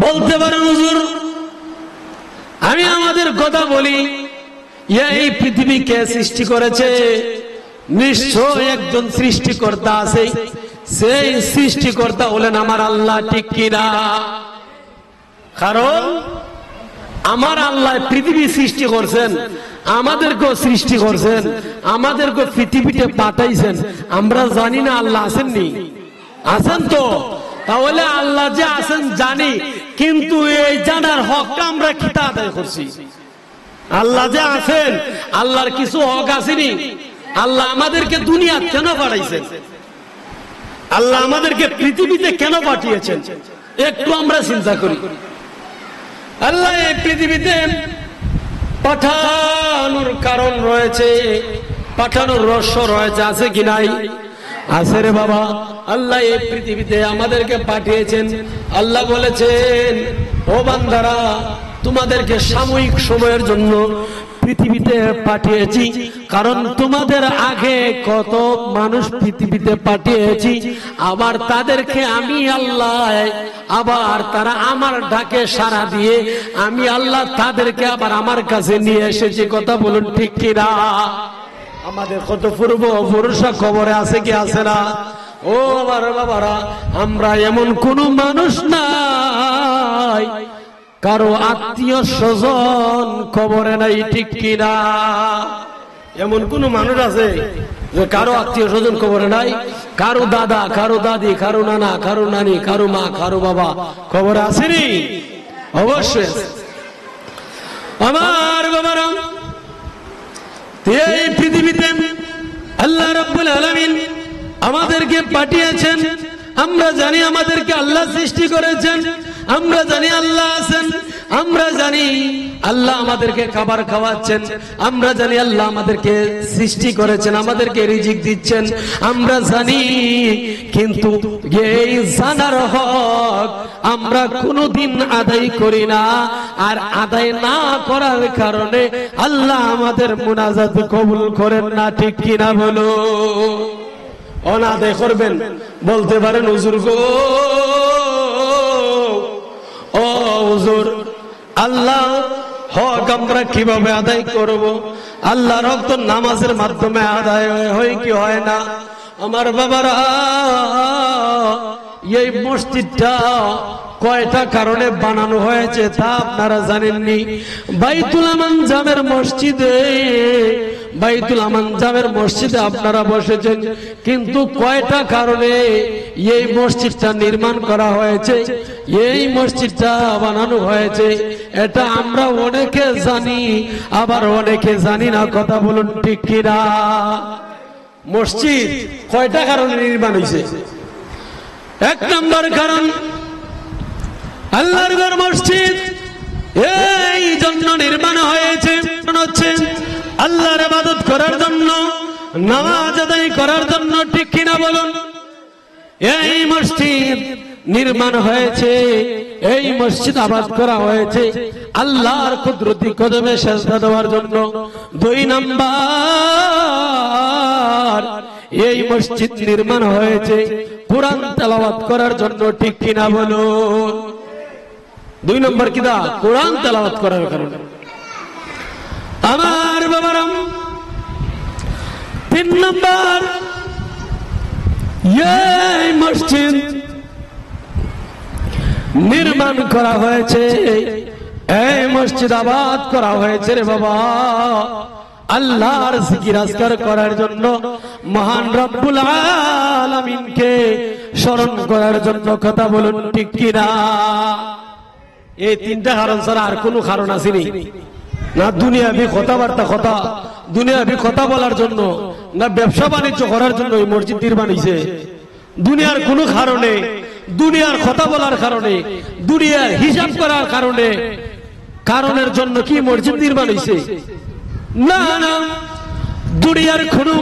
বলতে পারেন হুজুর আমি আমাদের কথা বলি, এই পৃথিবীকে সৃষ্টি করেছে নিশ্চয় একজন সৃষ্টিকর্তা আছে, সেই সৃষ্টিকর্তা হলেন আমার আল্লাহ, ঠিক কিনা? কারণ আমার আল্লাহ পৃথিবী সৃষ্টি করছেন, আমাদেরকেও সৃষ্টি করছেন, আমাদেরকে পৃথিবীতে পাঠাইছেন। আমরা জানি না আল্লাহ আছেননি? আছেন তো। তাহলে আল্লাহ যে আছেন জানি, কিন্তু এই জানার হকটা আমরা কিতা আদায় করছি? আল্লাহ যে আছেন, আল্লাহর কিছু হক আসেনি? আল্লাহ আমাদেরকে দুনিয়া কেন পাঠাইছেন? আল্লাহ আমাদেরকে পৃথিবীতে কেন পাঠিয়েছেন? একটু আমরা চিন্তা করি। আল্লাহ এই পৃথিবীতে পাঠানোর কারণ রয়েছে, পাঠানোর রহস্য রয়েছে, আছে কি নাই? আছে রে বাবা। আল্লাহ এই পৃথিবীতে আমাদেরকে পাঠিয়েছেন। আল্লাহ বলেছেন, ও বান্দারা তোমাদেরকে সাময়িক সময়ের জন্য পৃথিবীতে পাঠিয়েছি, কারণ তোমাদের আগে কত মানুষ পৃথিবীতে পাঠিয়েছি, আবার তাদেরকে আমি আল্লাহ, আবার তারা আমার ডাকে সাড়া দিয়ে আমি আল্লাহ তাদেরকে আবার আমার কাছে নিয়ে এসেছি। কথা বলুন ঠিক কিনা? আমাদের কত পূর্ব পুরুষরা খবরে আছে কি আছে না? ও আমার বাবারা, আমরা এমন কোন মানুষ নাই কারো আত্মীয় স্বজন খবরে নাই, ঠিক কিনা? এমন কোন মানুষ আছে যে কারো আত্মীয় স্বজন খবরে নাই? কারো দাদা, কারো দাদি, কারো নানা, কারো নানি, কারো মা, কারো বাবা খবরে আসেনি? অবশ্যই। আমার বাবারা, এই পৃথিবীতে আল্লাহ রাব্বুল আলামিন আমাদেরকে পাঠিয়েছেন। আমরা জানি আমাদেরকে আল্লাহ সৃষ্টি করেছেন, আমরা জানি আল্লাহ আছেন, আমরা জানি আল্লাহ আমাদেরকে খাবার খাওয়াচ্ছেন, আমরা জানি আল্লাহ আমাদেরকে সৃষ্টি করেছেন, আমাদেরকে রিজিক দিচ্ছেন, আমরা জানি। কিন্তু এই জানার হক আমরা কোনোদিন আদায় করি না, আর আদায় না করার কারণে আল্লাহ আমাদের মুনাজাত কবুল করেন না, ঠিক কিনা বলো? অনাদায় করবেন। বলতে পারেন হুজুর গো, ও হুজুর আল্লাহ হক আমরা কিভাবে আদায় করব? আল্লাহর হক তো নামাজের মাধ্যমে আদায় হয় কি হয় না? আমার বাবারা, এই মসজিদটা কয়টা কারণে বানানো হয়েছে তা আপনারা জানেননি। বাইতুল আমান জামের মসজিদে, বাইতুল আমান জামের মসজিদে আপনারা বসেছেন, কিন্তু কয়টা কারণে এই মসজিদটা নির্মাণ করা হয়েছে, এই মসজিদটা বানানো হয়েছে, এটা আমরা অনেকে জানি, আবার অনেকে জানি না। কথা বলুন ঠিক কিনা? মসজিদ কয়টা কারণে নির্মাণ হয়েছে? এক নম্বর কারণ, আল্লাহর ঘর মসজিদ এই জন্য নির্মাণ হয়েছে, হচ্ছে আল্লাহর ইবাদত করার জন্য, নামাজ আদায় করার জন্য, ঠিক কিনা বলুন? এই মসজিদ নির্মাণ হয়েছে, এই মসজিদ আবাদ করা হয়েছে আল্লাহর কুদরতি কদমে সেজদা দেওয়ার জন্য। দুই নাম্বার, এই মসজিদ নির্মাণ হয়েছে কুরআন তেলাওয়াত করার জন্য, ঠিক কিনা বলুন? দুই নম্বর কিনা? কোরআন তেলাওয়াত করার কারণে। আমার বাবারা, তিন নম্বর, এই মসজিদ নির্মাণ করা হয়েছে, এই মসজিদ আবাদ করা হয়েছে রে বাবা আল্লাহর জিকির আজকার করার জন্য, মহান রব্বুল আলামিনকে স্মরণ করার জন্য। কথা বলুন ঠিক কিনা? এই তিনটা কারণ ছাড়া আর কোনো কারণ আসেনি না। দুনিয়াবি কথাবার্তা, দুনিয়াবি কথা বলার জন্য না, ব্যবসা বাণিজ্য করার জন্য এই মসজিদ নির্মাণ হয়েছে। দুনিয়ার কোনো কারণে, দুনিয়ার কথা বলার কারণে, দুনিয়ার হিসাব করার কারণে কারণের জন্য কি মসজিদ নির্মাণ হয়েছে? না না, দুনিয়ার কোনো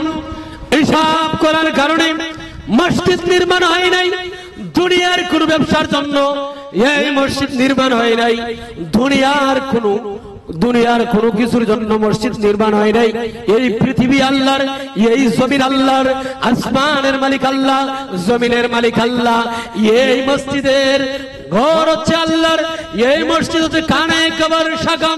হিসাব করার কারণে মসজিদ নির্মাণ হয় নাই। দুনিয়ার কোন ব্যবসার জন্য এই মসজিদ নির্মাণ হয় নাই। দুনিয়ার কোন কিছুর জন্য মসজিদ নির্মাণ হয় নাই। এই পৃথিবী আল্লাহর, এই জমিন আল্লাহর, আসমানের মালিক আল্লাহ, জমিনের মালিক আল্লাহ। এই মসজিদের ঘর হচ্ছে আল্লাহর, এই মসজিদ হচ্ছে খানে কাবার শাখা।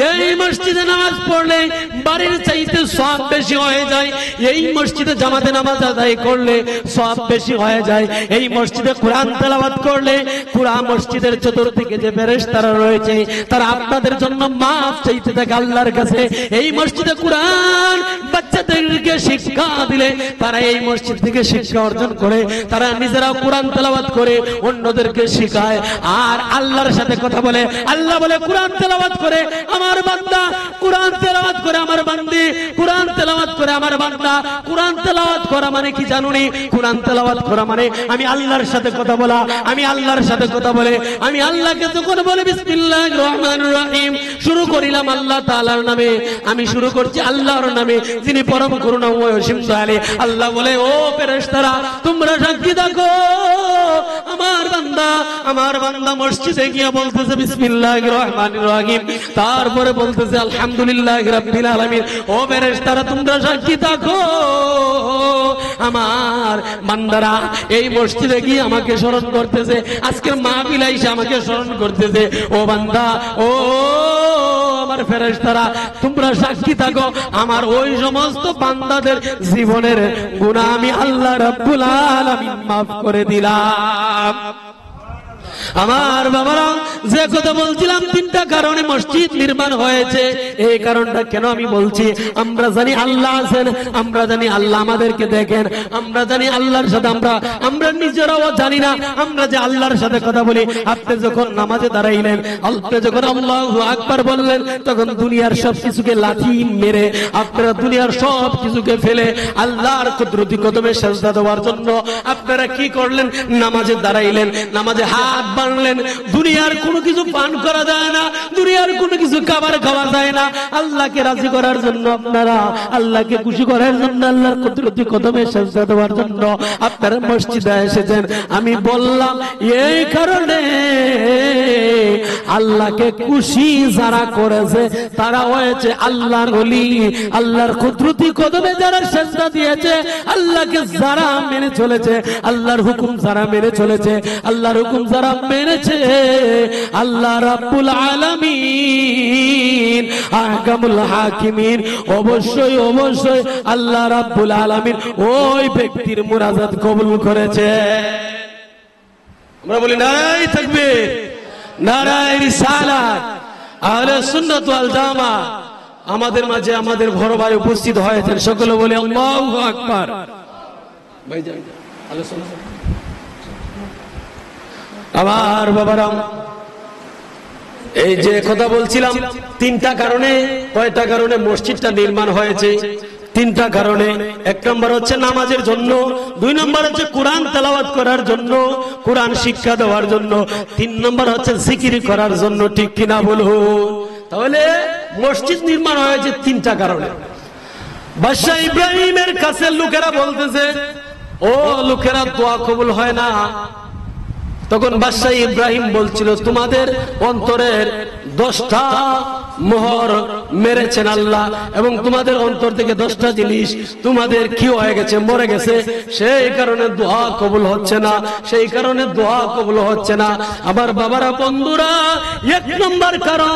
এই মসজিদে নামাজ পড়লে বাড়ির চাইতে সওয়াব বেশি হয়ে যায়। এই মসজিদে জামাতে নামাজ আদায় করলে সওয়াব বেশি হয়ে যায়। এই মসজিদে কোরআন তেলাওয়াত করলে কোরআন মসজিদের চতুর্দিকে যে ফেরেশতারা রয়েছে তারা আপনাদের জন্য মাফ চাইতে থাকে আল্লাহর কাছে। এই মসজিদে কোরআন বাচ্চাদেরকে শিক্ষা দিলে তারা এই মসজিদ থেকে শিক্ষা অর্জন করে, তারা নিজেরাও কোরআন তেলাওয়াত করে অন্যদেরকে শেখায় আর আল্লাহর সাথে কথা বলে। আল্লাহ বলে কোরআন তেলাওয়াত করে আমার বান্দা, কোরআন তেলাওয়াত করে আমার বান্দি, কোরআন তেলাওয়াত করে আমার বান্দা। কোরআন তেলাওয়াত করা মানে কি জানুনি? কোরআন তেলাওয়াত করা মানে আমি আল্লাহর সাথে কথা বলা। আমি আল্লাহর সাথে কথা বলে আমি আল্লাহকে যখন বলে বিসমিল্লাহির রহমানির রহিম, শুরু করিলাম আল্লাহ তাআলার নামে, আমি শুরু করছি আল্লাহর নামে যিনি পরম করুণাময় অসীম দয়ালু। আল্লাহ বলে ও ফেরেশতারা তোমরা সাক্ষী থাকো, আমার বান্দা মসজিদে গিয়ে বলতেছে বিসমিল্লাহির রহমানির রহিম, তারপরে বলতেছে আলহামদুলিল্লাহি রাব্বিল আলামিন। ও ফেরেশতারা তোমরা সাক্ষী থাকো, আমার বান্দারা এই মসজিদে গিয়ে আমাকে স্মরণ করতেছে, আজকের মাহফিলে এসে আমাকে স্মরণ করতেছে। ও বান্দা, ও আমার ফেরেশতারা তোমরা সাক্ষী থাকো, আমার ওই সমস্ত বান্দাদের জীবনের গুনাহ আমি আল্লাহ রাব্বুল আলামিন মাফ করে দিলাম। আমার বাবারা, যে কথা বলছিলাম তিনটা কারণে মসজিদ নির্মাণ হয়েছে। এই কারণটা কেন আমি বলছি? আমরা জানি আল্লাহ আছেন, আমরা জানি আল্লাহ আমাদেরকে দেখেন, আমরা জানি আল্লাহর সাথে আমরা নিজেরাও জানি না আমরা যে আল্লাহর সাথে কথা বলি। আপনি যখন নামাজে দাঁড়াইলেন, আপনি যখন আল্লাহু আকবার বললেন, তখন দুনিয়ার সব কিছুকে লাথি মেরে আপনারা দুনিয়ার সব কিছুকে ফেলে আল্লাহর কুদরতি কদমে সেজদা দেওয়ার জন্য আপনারা কি করলেন? নামাজে দাঁড়াইলেন, নামাজে হাত বানলেন। দুনিয়ার কোনো কিছু পান করা যায় না, দুনিয়ার কোনো কিছু খাবার খাওয়া যায় না। আল্লাহকে রাজি করার জন্য আপনারা, আল্লাহকে খুশি করার জন্য, আল্লাহর কুদরতি কদমে সেজদা দেওয়ার জন্য আপনারা মসজিদে এসেছেন। আমি বললাম এই কারণে আল্লাহকে খুশি যারা করেছে তারা হয়েছে আল্লাহর ওলি। আল্লাহর কুদরতি কদমে যারা সেজদা দিয়েছে, আল্লাহকে যারা মেনে চলেছে, আল্লাহর হুকুম যারা মেনে চলেছে, আল্লাহর হুকুম যারা মেনেছে, আল্লাহ রাব্বুল আলামিন আহকামুল হাকিমিন, অবশ্যই অবশ্যই আল্লাহ রাব্বুল আলামিন ওই ব্যক্তির মুনাজাত কবুল করেছে। আমরা বলি নারায়ে তাকবীর, নারায়ে রিসালাত। আহলে সুন্নাত ওয়াল জামাত আমাদের মাঝে আমাদের বড় ভাই উপস্থিত হয়েছেন, সকলে বলে আল্লাহু আকবার। ভাইজান আহলে সুন্নাত, আমার বাবারা, এই যে কথা বলছিলাম তিনটা কারণে, কয়টা কারণে মসজিদটা নির্মাণ হয়েছে? তিনটা কারণে। এক নম্বর হচ্ছে নামাজের জন্য, দুই নম্বর হচ্ছে কোরআন তেলাওয়াত করার জন্য, কোরআন শিক্ষা দেওয়ার জন্য, তিন নম্বর হচ্ছে জিকির করার জন্য। ঠিক কিনা বলুন? তাহলে মসজিদ নির্মাণ হয়েছে তিনটা কারণে। বাদশা ইব্রাহিমের কাছে লোকেরা বলতেছে, ও লোকেরা দোয়া কবুল হয় না। তখন বাদশা ইব্রাহিম বলছিল তোমাদের অন্তরের 10টা মোহর মেরেছেন আল্লাহ, এবং তোমাদের অন্তর থেকে 10টা জিনিস তোমাদের কি হয়ে গেছে? মরে গেছে। সেই কারণে দোয়া কবুল হচ্ছে না, সেই কারণে দোয়া কবুল হচ্ছে না। আবার বাবারা, বন্ধুরা, এক নম্বর কারণ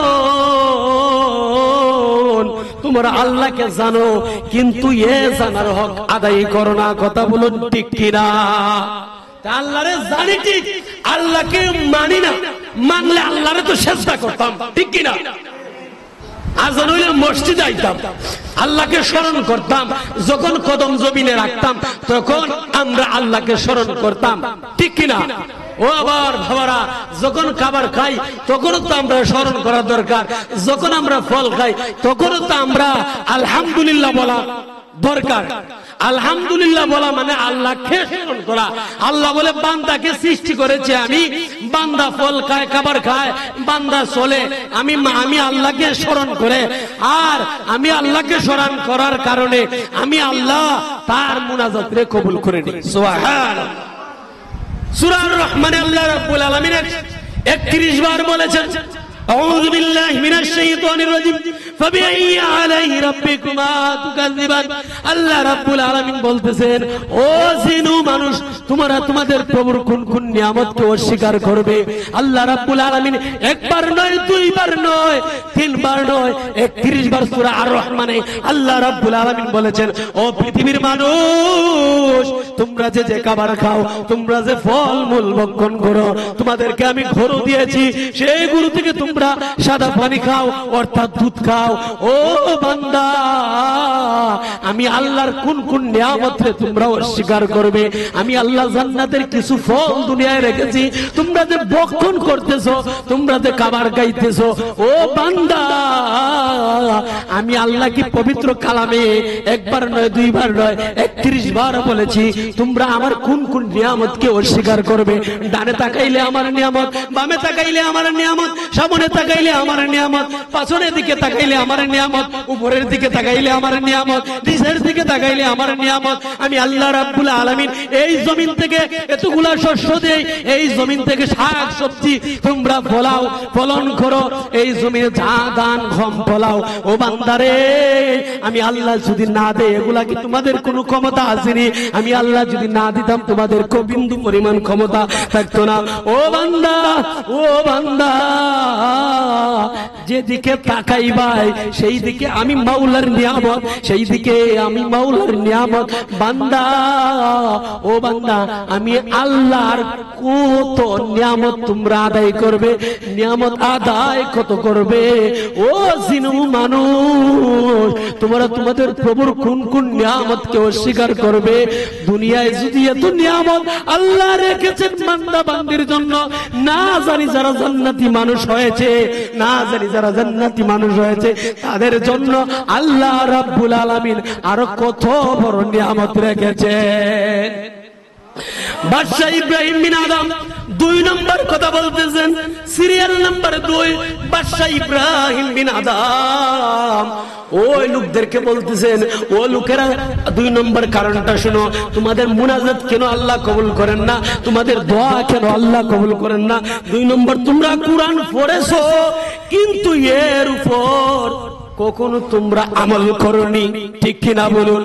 তোমরা আল্লাহকে জানো কিন্তু এ জানার হক আদায় করো না। কথা বলুন ঠিক কিনা? আল্লাহরে জানি ঠিক, আল্লাহকে মানি না। মানলে আল্লাহরে তো সেজদা করতাম, ঠিক কিনা? আজান হইলে মসজিদে আইতাম, আল্লাহকে স্মরণ করতাম। যখন কদম জমিনে রাখতাম তখন আমরা আল্লাহকে স্মরণ করতাম, ঠিক কিনা? ও আবার বাবারা, যখন খাবার খাই তখনও তো আমরা স্মরণ করার দরকার। যখন আমরা ফল খাই তখনও তো আমরা আলহামদুলিল্লাহ বলা দরকার। আলহামদুলিল্লাহ বলা মানে আল্লাহকে স্মরণ করা। আল্লাহ বলে বান্দাকে সৃষ্টি করেছে আমি, বান্দা ফল খায়, খাবার খায়, বান্দা চলে আমি আল্লাহকে স্মরণ করে। আর আমি আল্লাহকে স্মরণ করার কারণে আমি আল্লাহ তার মুনাজাতরে কবুল করে নিই। সুবহানাল্লাহ। সূরা আর রহমানে আল্লাহ রাব্বুল আলামিন 31 বার বলেছেন, আউযু বিল্লাহি মিনাশ শাইতানির রাজিম, ফাবিআইয়ি আলাই রাব্বিকুমা তুকাযযিবান। আল্লাহ রাব্বুল আলামিন বলতেছেন, ও জিনু মানুষ, তোমরা তোমাদের প্রভুর কোন কোন নিয়ামতকে অস্বীকার করবে? আল্লাহ রাব্বুল আলামিন একবার নয়, দুইবার নয়, তিনবার নয়, 31 বার সূরা আর রহমানে আল্লাহ রাব্বুল আলামিন বলেছেন, ও পৃথিবীর মানুষ, তোমরা যে যে খাবার খাও, তোমরা যে ফল মূল ভক্ষণ করো, তোমাদেরকে আমি গরু দিয়েছি, সেই গরু থেকে তোমরা সাদা পানি খাও, অর্থাৎ দুধ খাও। ও বান্দা, আমি আল্লাহর কোন কোন নিয়ামতকে তোমরা অস্বীকার করবে? আমি আল্লাহ জান্নাতের কিছু ফল দুনিয়ায় রেখেছি, তোমরা যে ভক্ষণ করতেছো, তোমরা যে খাবার খাইতেছো। ও বান্দা, আমি আল্লাহ কি পবিত্র কালামে একবার নয়, দুইবার নয়, 31 বার বলেছি, তোমরা আমার কোন কোন নিয়ামতকে অস্বীকার করবে? ডানে তাকাইলে আমার নিয়ামত, বামে তাকাইলে আমার নিয়ামত, সামনে তাকাইলে আমার নিয়ামত, পাছনের দিকে তাকাইলে আমার নিয়ামত, উপরের দিকে তাকাইলে আমার নিয়ামত, নিচের দিকে তাকাইলে আমার নিয়ামত। আমি আল্লাহ রাব্বুল আলামিন এই জমিন থেকে এতগুলা শস্য দেই, এই জমিন থেকে শাক সবজি তোমরা ফলাও, ফলন করো, এই জমিনে যা ধান গম ফলাও। ও বান্দারে, আমি আল্লাহ যদি না দেই, এগুলা কি তোমাদের কোনো ক্ষমতা আসেনি? আমি আল্লাহ যদি না দিতাম, তোমাদের বিন্দু পরিমাণ ক্ষমতা থাকতো না। ও বান্দা, ও বান্দা, যেদিকে তাকাইবাই সেই দিকে আমি মাওলার নিয়ামত, সেই দিকে আমি মাওলার নিয়ামত। বান্দা, ও বান্দা, আমি আল্লাহর কত নিয়ামত তোমরা আদায় করবে, নিয়ামত আদায় কত করবে? ও জিনু মানুষ, তোমরা তোমাদের প্রভুর কোন কোন নিয়ামতকে অস্বীকার করবে? দুনিয়ায় যদি এত নিয়ামত আল্লাহ রেখেছেন বান্দা বান্দির জন্য, না জানি যারা জান্নাতি মানুষ হয়েছে, না জানি যারা জান্নাতি মানুষ হয়েছে, তাদের জন্য আল্লাহ রাব্বুল আলামিন আরো কত বড় নিয়ামত রেখেছেন। বাদশা ইব্রাহিম বিন আদম 2 নম্বর কথা বলতেছেন, সিরিয়াল নাম্বার 2, বাদশা ইব্রাহিম বিন আদম ওই লোকদেরকে বলতেছেন, ও লোকেরা, 2 নম্বর কারণটা শুনো, তোমাদের মুনাজাত কেন আল্লাহ কবুল করেন না? তোমাদের দোয়া কেন আল্লাহ কবুল করেন না? 2 নম্বর, তোমরা কুরআন পড়েছো, কিন্তু এর উপর কখনো তোমরা আমল করনি, ঠিক কিনা বলুন?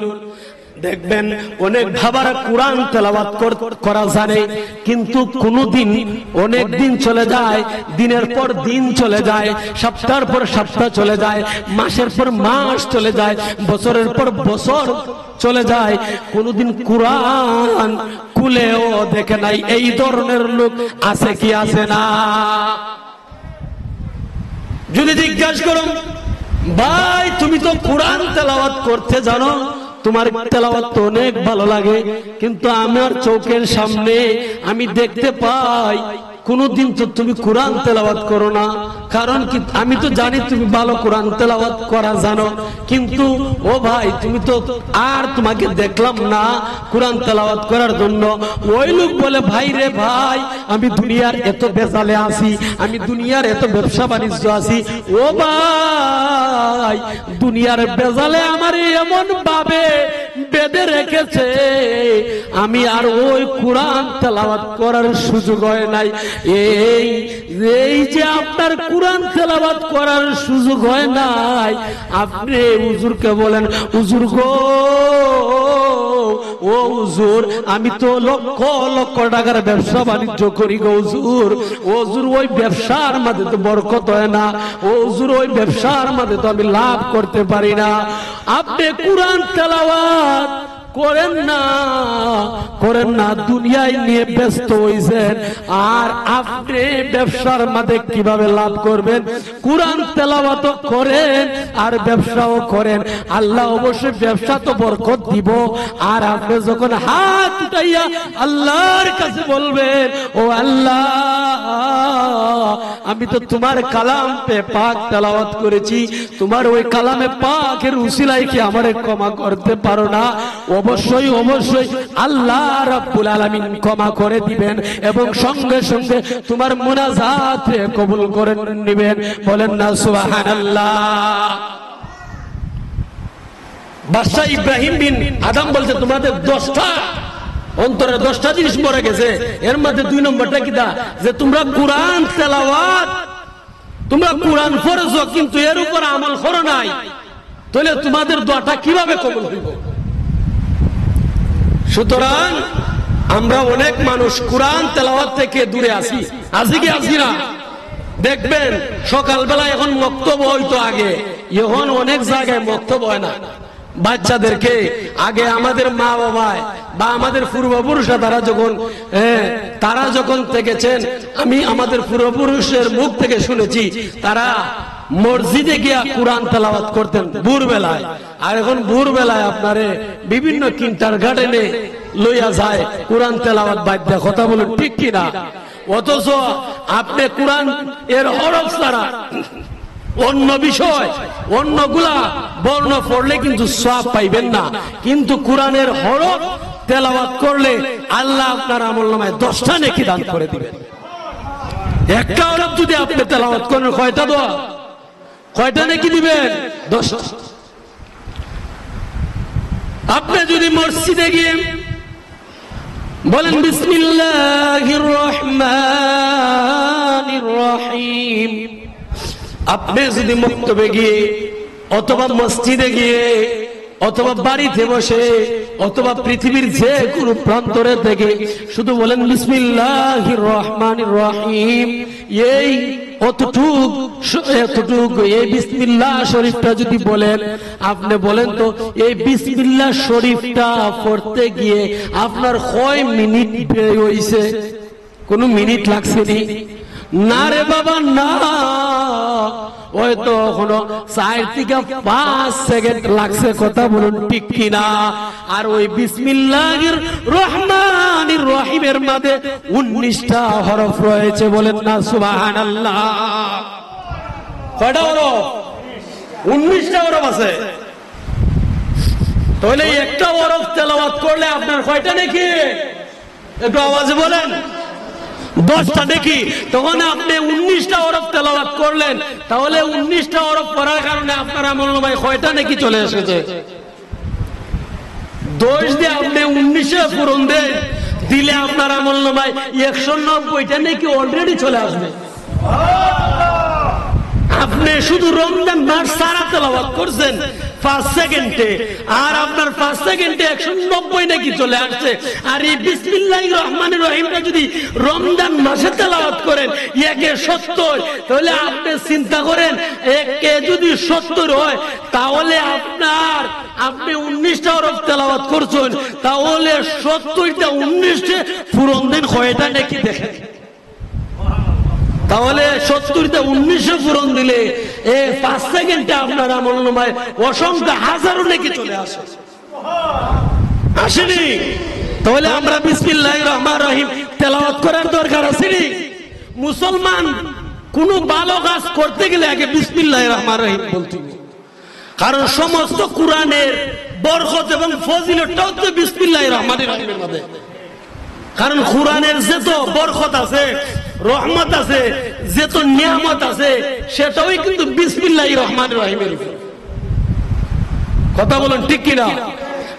দেখবেন অনেক ভাবারা কোরআন তেলাওয়াত করা জানে, কিন্তু কোনদিন অনেক দিন চলে যায়, দিনের পর দিন চলে যায়, সপ্তাহের পর সপ্তাহ চলে যায়, মাসের পর মাস চলে যায়, বছরের পর বছর চলে যায়, কোনদিন কোরআন খুলেও দেখে নাই। এই ধরনের লোক আছে কি আছে না? যদি জিজ্ঞাসা করো, ভাই তুমি তো কোরআন তেলাওয়াত করতে জানো, তোমার তেলাওয়াত তো অনেক ভালো লাগে, কিন্তু আমার চোখের সামনে আমি দেখতে পাই কোনদিন তো তুমি কোরআন তেলাওয়াত করো না। কারণ কি? আমি তো জানি তুমি ভালো কোরআন তেলাওয়াত করা জানো, কিন্তু ও ভাই তুমি তো আর তোমাকে দেখলাম না কোরআন তেলাওয়াত করার জন্য। ওই লোক বলে, ভাই রে ভাই, আমি দুনিয়ার এত বেজালে আছি, আমি দুনিয়ার এত ব্যবসা বাণিজ্য আছি, ও ভাই দুনিয়ার বেজালে আমার এমন ভাবে বেঁধে রেখেছে, আমি আর ওই কোরআন তেলাওয়াত করার সুযোগ হয় নাই। এই যে আপনার কোরআন তেলাওয়াত করার সুযোগ হয় নাই, আপনি হুজুরকে বলেন, হুজুর গো, ও হুজুর, আমি তো লক্ষ লক্ষ টাকার ব্যবসা বাণিজ্য করি গো হুজুর, ও হুজুর ওই ব্যবসার মধ্যে তো বরকত হয় না, ও হুজুর ওই ব্যবসার মধ্যে তো আমি লাভ করতে পারি না। আপনি কোরআন তেলাওয়াত করেন না, করেন না। দুনিয়ায় নিয়ে ব্যস্ত হইছেন, আর আপনি ব্যবসার মাঝে কিভাবে লাভ করবেন? কুরআন তেলাওয়াত করেন আর ব্যবসাও করেন। আল্লাহ অবশ্যই ব্যবসা তো বরকত দিব। আর আপনি যখন হাত উঠাইয়া আল্লাহর কাছে বলবেন, ও আল্লাহ, আমি তো তোমার কালামে পাক তেলাওয়াত করেছি, তোমার ওই কালামে পাকের উসিলায় কি আমারে ক্ষমা করতে পারো না? অবশ্যই অবশ্যই আল্লাহ রাব্বুল আলামিন ক্ষমা করে দিবেন এবং সঙ্গে সঙ্গে তোমার মুনাজাত কবুল করে নেবেন। বলেন না সুবহানাল্লাহ। বাদশা ইব্রাহিম বিন আদম বলছে, তোমাদের 10টা অন্তরে 10টা জিনিস মরে গেছে, এর মধ্যে 2 নম্বরটা কিটা? যে তোমরা কুরআন তেলাওয়াত, তোমরা কুরআন পড়ছো কিন্তু এর উপর আমল করো নাই, তাহলে তোমাদের দোয়াটা কিভাবে কবুল হইব? সুতরাং আমরা অনেক মানুষ কুরআন তেলাওয়াত থেকে দূরে আছি, আছি কি আছি না? দেখবেন সকালবেলা এখন বক্তব্য হইতো, আগে এখন অনেক জায়গায় বক্তব্য হয় না। বাচ্চাদেরকে আগে আমাদের মা বাবায় বা আমাদের পূর্বপুরুষরা তারা যখন থেকেছেন, আমি আমাদের পূর্বপুরুষের মুখ থেকে শুনেছি, তারা মসজিদে গিয়া কুরআন তেলাওয়াত করতেন ভোরবেলায়। আর এখন ভোরবেলায় আপনারে বিভিন্ন কিন্ডারগার্টেনে লইয়া যায় কুরআন তেলাওয়াত বাদ্যা। কথা বলুন ঠিক কিনা? অথচ আপনি কুরআন এর হরফ ছাড়া অন্য বিষয় অন্যগুলা বর্ণ পড়লে কিন্তু সওয়াব পাইবেন না, কিন্তু কুরআনের হরফ তেলাওয়াত করলে আল্লাহ আপনার আমলনামায় 10টা নেকি দান করে দিবেন। একটা হরফ যদি আপনি তেলাওয়াত করেন, কয়টা দোয়া, কয়টা নেকি দিবেন? 10টা। আপনি যদি মসজিদে গিয়ে বলেন বিসমিল্লাহির রহমানির রহিম, আপনি যদি মক্তবে গিয়ে অথবা মসজিদে গিয়ে অথবা বাড়িতে বসে অথবা পৃথিবীর যে কোনো প্রান্তরে থেকে শুধু বলেন বিসমিল্লাহির রহমানির রহিম, এই এতটুকু এই বিসমিল্লাহ শরীফটা যদি বলেন, আপনি বলেন তো এই বিসমিল্লাহ শরীফটা পড়তে গিয়ে আপনার কয় মিনিট হইছে? কোন মিনিট লাগছে না রে বাবা, না। হয়তো কোনো 4 থেকে 5 সেকেন্ড লাগছে। কথা বলুন ঠিক কিনা? আর ওই বিসমিল্লাহির রহমানির রহিমের মধ্যে 19টা হরফ রয়েছে। বলেন না সুবহানাল্লাহ। কয়টা হরফ? 19টা হরফ আছে। তাহলে একটা হরফ তেলাওয়াত করলে আপনার কয়টা নাকি? একটু আওয়াজে বলেন। 10টা নাকি? তখন আপনি 19টা হরফ তেলাওয়াত করলেন, তাহলে 19টা হরফ পড়ার কারণে আপনার আমলনামায় কয়টা নাকি চলে এসেছে? 10 দিয়ে আপনি 19 পূরণ দেন, দিলে আপনার আমলনামায় 190টা নাকি অলরেডি চলে আসবে। আপনি শুধু রমজান মাস সারা তেলাওয়াত করছেন 5 সেকেন্ডে, আর আপনার 5 সেকেন্ডে 190 নাকি চলে আসছে। আর এই বিসমিল্লাহির রহমানির রহিমটা যদি রমজান মাসে তেলাওয়াত করেন 1/70, তাহলে আপনি চিন্তা করেন 1 যদি 70 হয়, তাহলে আপনি 19টা হরফ তেলাওয়াত করছেন, তাহলে 70টা 19 পূরণ দিন কয়টা নাকি দেখেন। তাহলে 70টা 19 পূরণ দিলে 5 সেকেন্ডে আপনার আমলনামায় অসংখ্য হাজারো নেকি চলে আসে। আসেনি? তাহলে আমরা বিসমিল্লাহির রহমানির রহিম তেলাওয়াত করার দরকার আছে নি? মুসলমান কোন ভালো কাজ করতে গেলে আগে বিসমিল্লাহির রহমানির রহিম বলতে হবে, কারণ সমস্ত কুরআনের বরকত এবং ফজিলতটাও তো বিসমিল্লাহির রহমানির রহিমের মধ্যে। কারণ কুরআনের যত বরকত আছে, রহমত আছে, যত নিয়ামত আছে, সেটাও কিন্তু বিসমিল্লাহির রহমানির রহিমের। কথা বলেন ঠিক কিনা?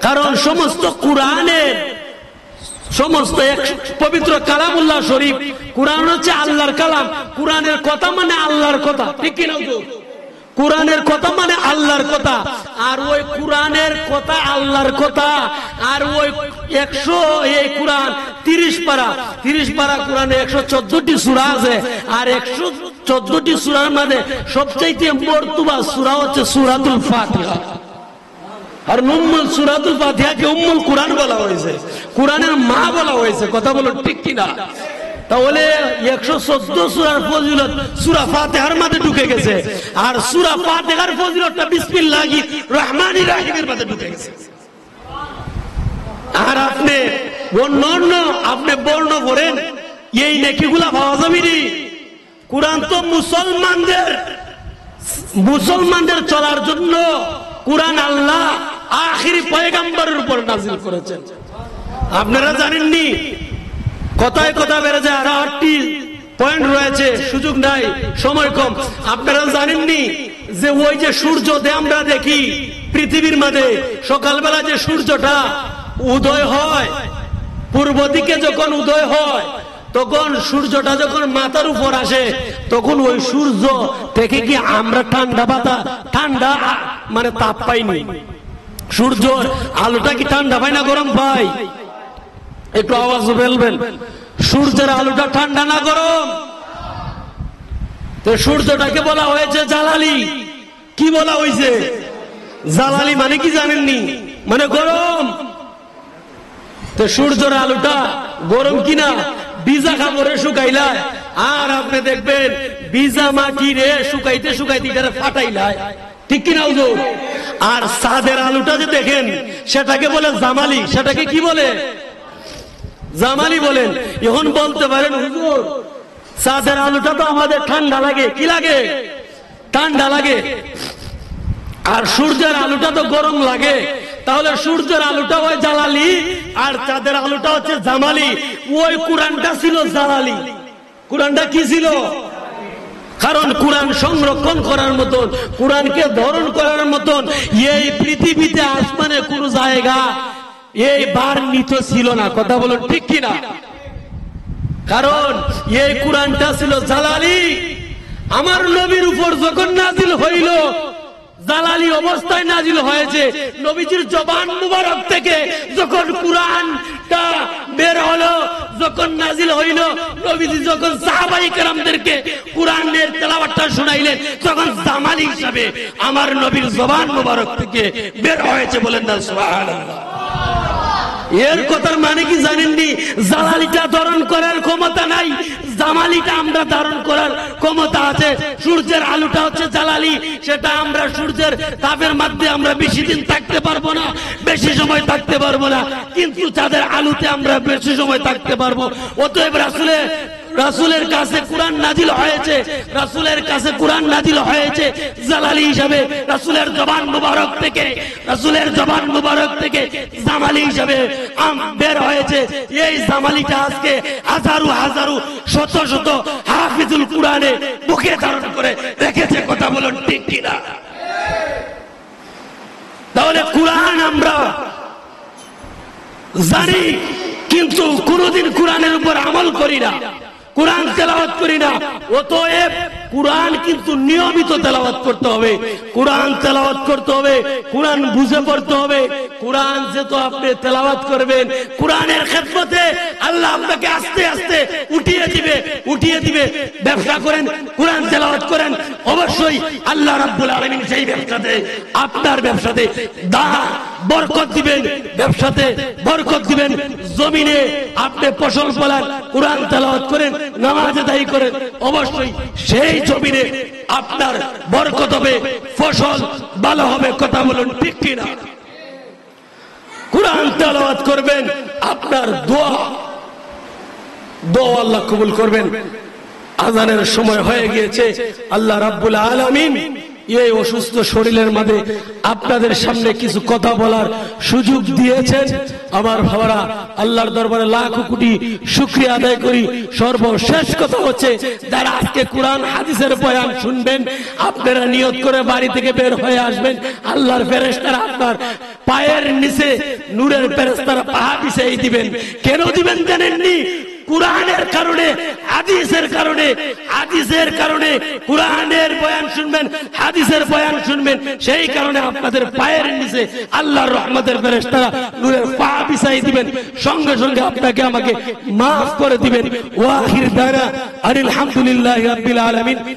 কারণ সমস্ত কুরআনের সমস্ত পবিত্র কালামুল্লাহ শরীফ, কুরআন হচ্ছে আল্লাহর কালাম। কুরআনের কথা মানে আল্লাহর কথা, ঠিক কিনা? কুরআনের কথা মানে আল্লাহর কথা। আর ওই কুরআনের কথা আল্লাহর কথা। আর ওই 100 এই কুরআন 30 পারা কুরআনে 114টি সূরা আছে। আর 114টি সূরার মধ্যে সবচেয়ে মর্তুবা সূরা হচ্ছে সূরাতুল ফাতিহা। আর উম্মুল সূরাতুল ফাতিহাকে উম্মুল কুরআন বলা হয়েছে, কুরআনের মা বলা হয়েছে। কথা বলো ঠিক কিনা? তাহলে 114 সূরার ফজিলত সূরা ফাতিহার মধ্যে ঢুকে গেছে, আর সূরা ফাতিহার ফজিলতটা বিসমিল্লাহির রহমানির রহিমের মধ্যে ঢুকে গেছে। আর আপনি অন্য আপনি বর্ণ করেন, এই নেকিগুলা পাওয়া যাবে নি? কুরআন তো মুসলমানদের চলার জন্য কুরআন আল্লাহ আখিরি পয়গম্বরের উপর নাযিল করেছেন। আপনারা জানেননি? কথায় কথা বেড়ে যায়, আর 8টি পয়েন্ট রয়েছে, সুযোগ নাই, সময় কম। আপনারা জানেননি যে ওই যে সূর্য আমরা দেখি পৃথিবীর মধ্যে, সকালবেলা যে সূর্যটা উদয় হয়, পূর্ব দিকে যখন উদয় হয়, তখন সূর্যটা যখন মাথার উপর আসে, তখন ওই সূর্য থেকে কি আমরা ঠান্ডা মানে তাপ পাইনি? সূর্যর আলোটা কি ঠান্ডা পাই না গরম পাই? একটু আওয়াজ বলবেন। সূর্যের আলোটা ঠান্ডা না গরম? তো সূর্যটাকে বলা হয়েছে জালালি। কি বলা হয়েছে? জালালি মানে কি জানেননি? মানে গরম। তো সূর্যের আলোটা গরম কিনা? ভিজা কাপড়ে শুকাইলায়, আর আপনি দেখবেন ভিজা মাটি রে শুকাইতে শুকাইতে এটা ফাটাইলায়, ঠিক কিনা হুজুর? আর চাঁদের আলোটা যে দেখেন, সেটাকে বলে জামালি। সেটাকে কি বলে? জামালি বলেন। এখন বলতে পারেন হুজুর, চাঁদের আলোটা তো আমাদের ঠান্ডা লাগে। কি লাগে? ঠান্ডা লাগে। আর সূর্যের আলোটা তো গরম লাগে। তাহলে সূর্যের আলোটা হয় জালালি, আর চাঁদের আলোটা হচ্ছে জামালি। ওই কুরআনটা ছিল জালালি। কুরআনটা কি ছিল? কারণ কুরআন সংরক্ষণ করার মতন, কুরআনকে ধারণ করার মতন এই পৃথিবীতে আসমানে কোন জায়গা এই বার নিত ছিল না। কথা বলুন ঠিক কিনা? কারণ এই কুরআনটা ছিল জালালি। আমার নবীর উপর যখন নাজিল হইল, জালালি অবস্থায় নাজিল হয়েছে। নবীজির জবান মুবারক থেকে যখন কুরআনটা বের হলো, যখন নাজিল হইল, নবীজি যখন সাহাবায়ে কেরামদেরকে কুরআনের তেলাওয়াতটা শুনাইলেন, তখন জামালি হিসাবে আমার নবীর জবান মুবারক থেকে বের হয়েছে। বলেন না সুবহানাল্লাহ। এর কথার মানে কি জানেননি? জালালিটা ধারণ করার ক্ষমতা নাই, জামালিটা আমরা ধারণ করার ক্ষমতা আছে। সূর্যের আলোটা হচ্ছে জালালি, সেটা আমরা সূর্যের তাপের মধ্যে আমরা বেশি দিন থাকতে পারবো না, বেশি সময় থাকতে পারবো না, কিন্তু চাঁদের আলোতে আমরা বেশি সময় থাকতে পারবো। অতএব রাসূলের কাছে কুরআন নাজিল হয়েছে, রাসূলের কাছে কুরআন নাজিল হয়েছে জালালি হিসাবে। রাসূলের জবান মুবারক থেকে জামালি হিসাবে বের হয়েছে। এই জামালিটা আজকে হাজারো শত হাফিজুল কুরআনে বুকে ধারণ করে রেখেছে। কথা বলুন ঠিক কিনা? তাহলে কুরআন আমরা জানি, কিন্তু কোনদিন কুরআনের উপর আমল করি না, কুরআন তেলাওয়াত করি না। অতএব কুরআন কিন্তু নিয়মিত তেলাওয়াত করতে হবে, কুরআন তেলাওয়াত করতে হবে, কুরআন বুঝে পড়তে হবে। কুরআন যেহেতু আপনি তেলাওয়াত করবেন, কুরআনের খেদমতে আল্লাহ আপনাকে আস্তে আস্তে উঠিয়ে দিবে। ব্যবসা করেন, কুরআন তেলাওয়াত করেন, অবশ্যই আল্লাহ রাব্বুল আলামিন সেই ব্যবসাতে, আপনার ব্যবসাতে বরকত দিবেন, ব্যবসাতে বরকত দিবেন। জমিনে আপনি ফসল ফলান, কুরআন তেলাওয়াত করেন, নামাজ আদায় করেন, অবশ্যই সেই জমিনে আপনার বরকত হবে, ফসল ভালো হবে। কথা বলুন ঠিক কিনা? কুরআন তেলাওয়াত করবেন, আপনার দোয়া আল্লাহ কবুল করবেন। আযানের সময় হয়ে গিয়েছে। আল্লাহ রাব্বুল আলামিন এই অসুস্থ শরীরের মাঝে আপনাদের সামনে কিছু কথা বলার সুযোগ দিয়েছেন। আমার ভাইরা, আল্লাহর দরবারে লাখ কোটি শুকরিয়া আদায় করি। সর্বশেষ কথা হচ্ছে, যারা আজকে কোরআন হাদিসের বয়ান শুনবেন, আপনারা নিয়ত করে বাড়ি থেকে বের হয়ে আসবেন। আল্লাহর ফেরেশতারা আপনার পায়ের নিচে নূরের ফেরেশতারা পা বিছিয়ে দিবেন। কেন দিবেন জানেননি? কুরআনের কারণে, হাদিসের কারণে কুরআনের বয়ান শুনবেন, হাদিসের বয়ান শুনবেন, সেই কারণে আপনাদের পায়ের নিচে আল্লাহর রহমতের ফেরেশতারা নূরের পা বিছাই দিবেন। সঙ্গে সঙ্গে আপনাকে আমাকে মাফ করে দিবেন। ওয়া আখির দাওয়ানা আলহামদুলিল্লাহি রাব্বিল আলামিন।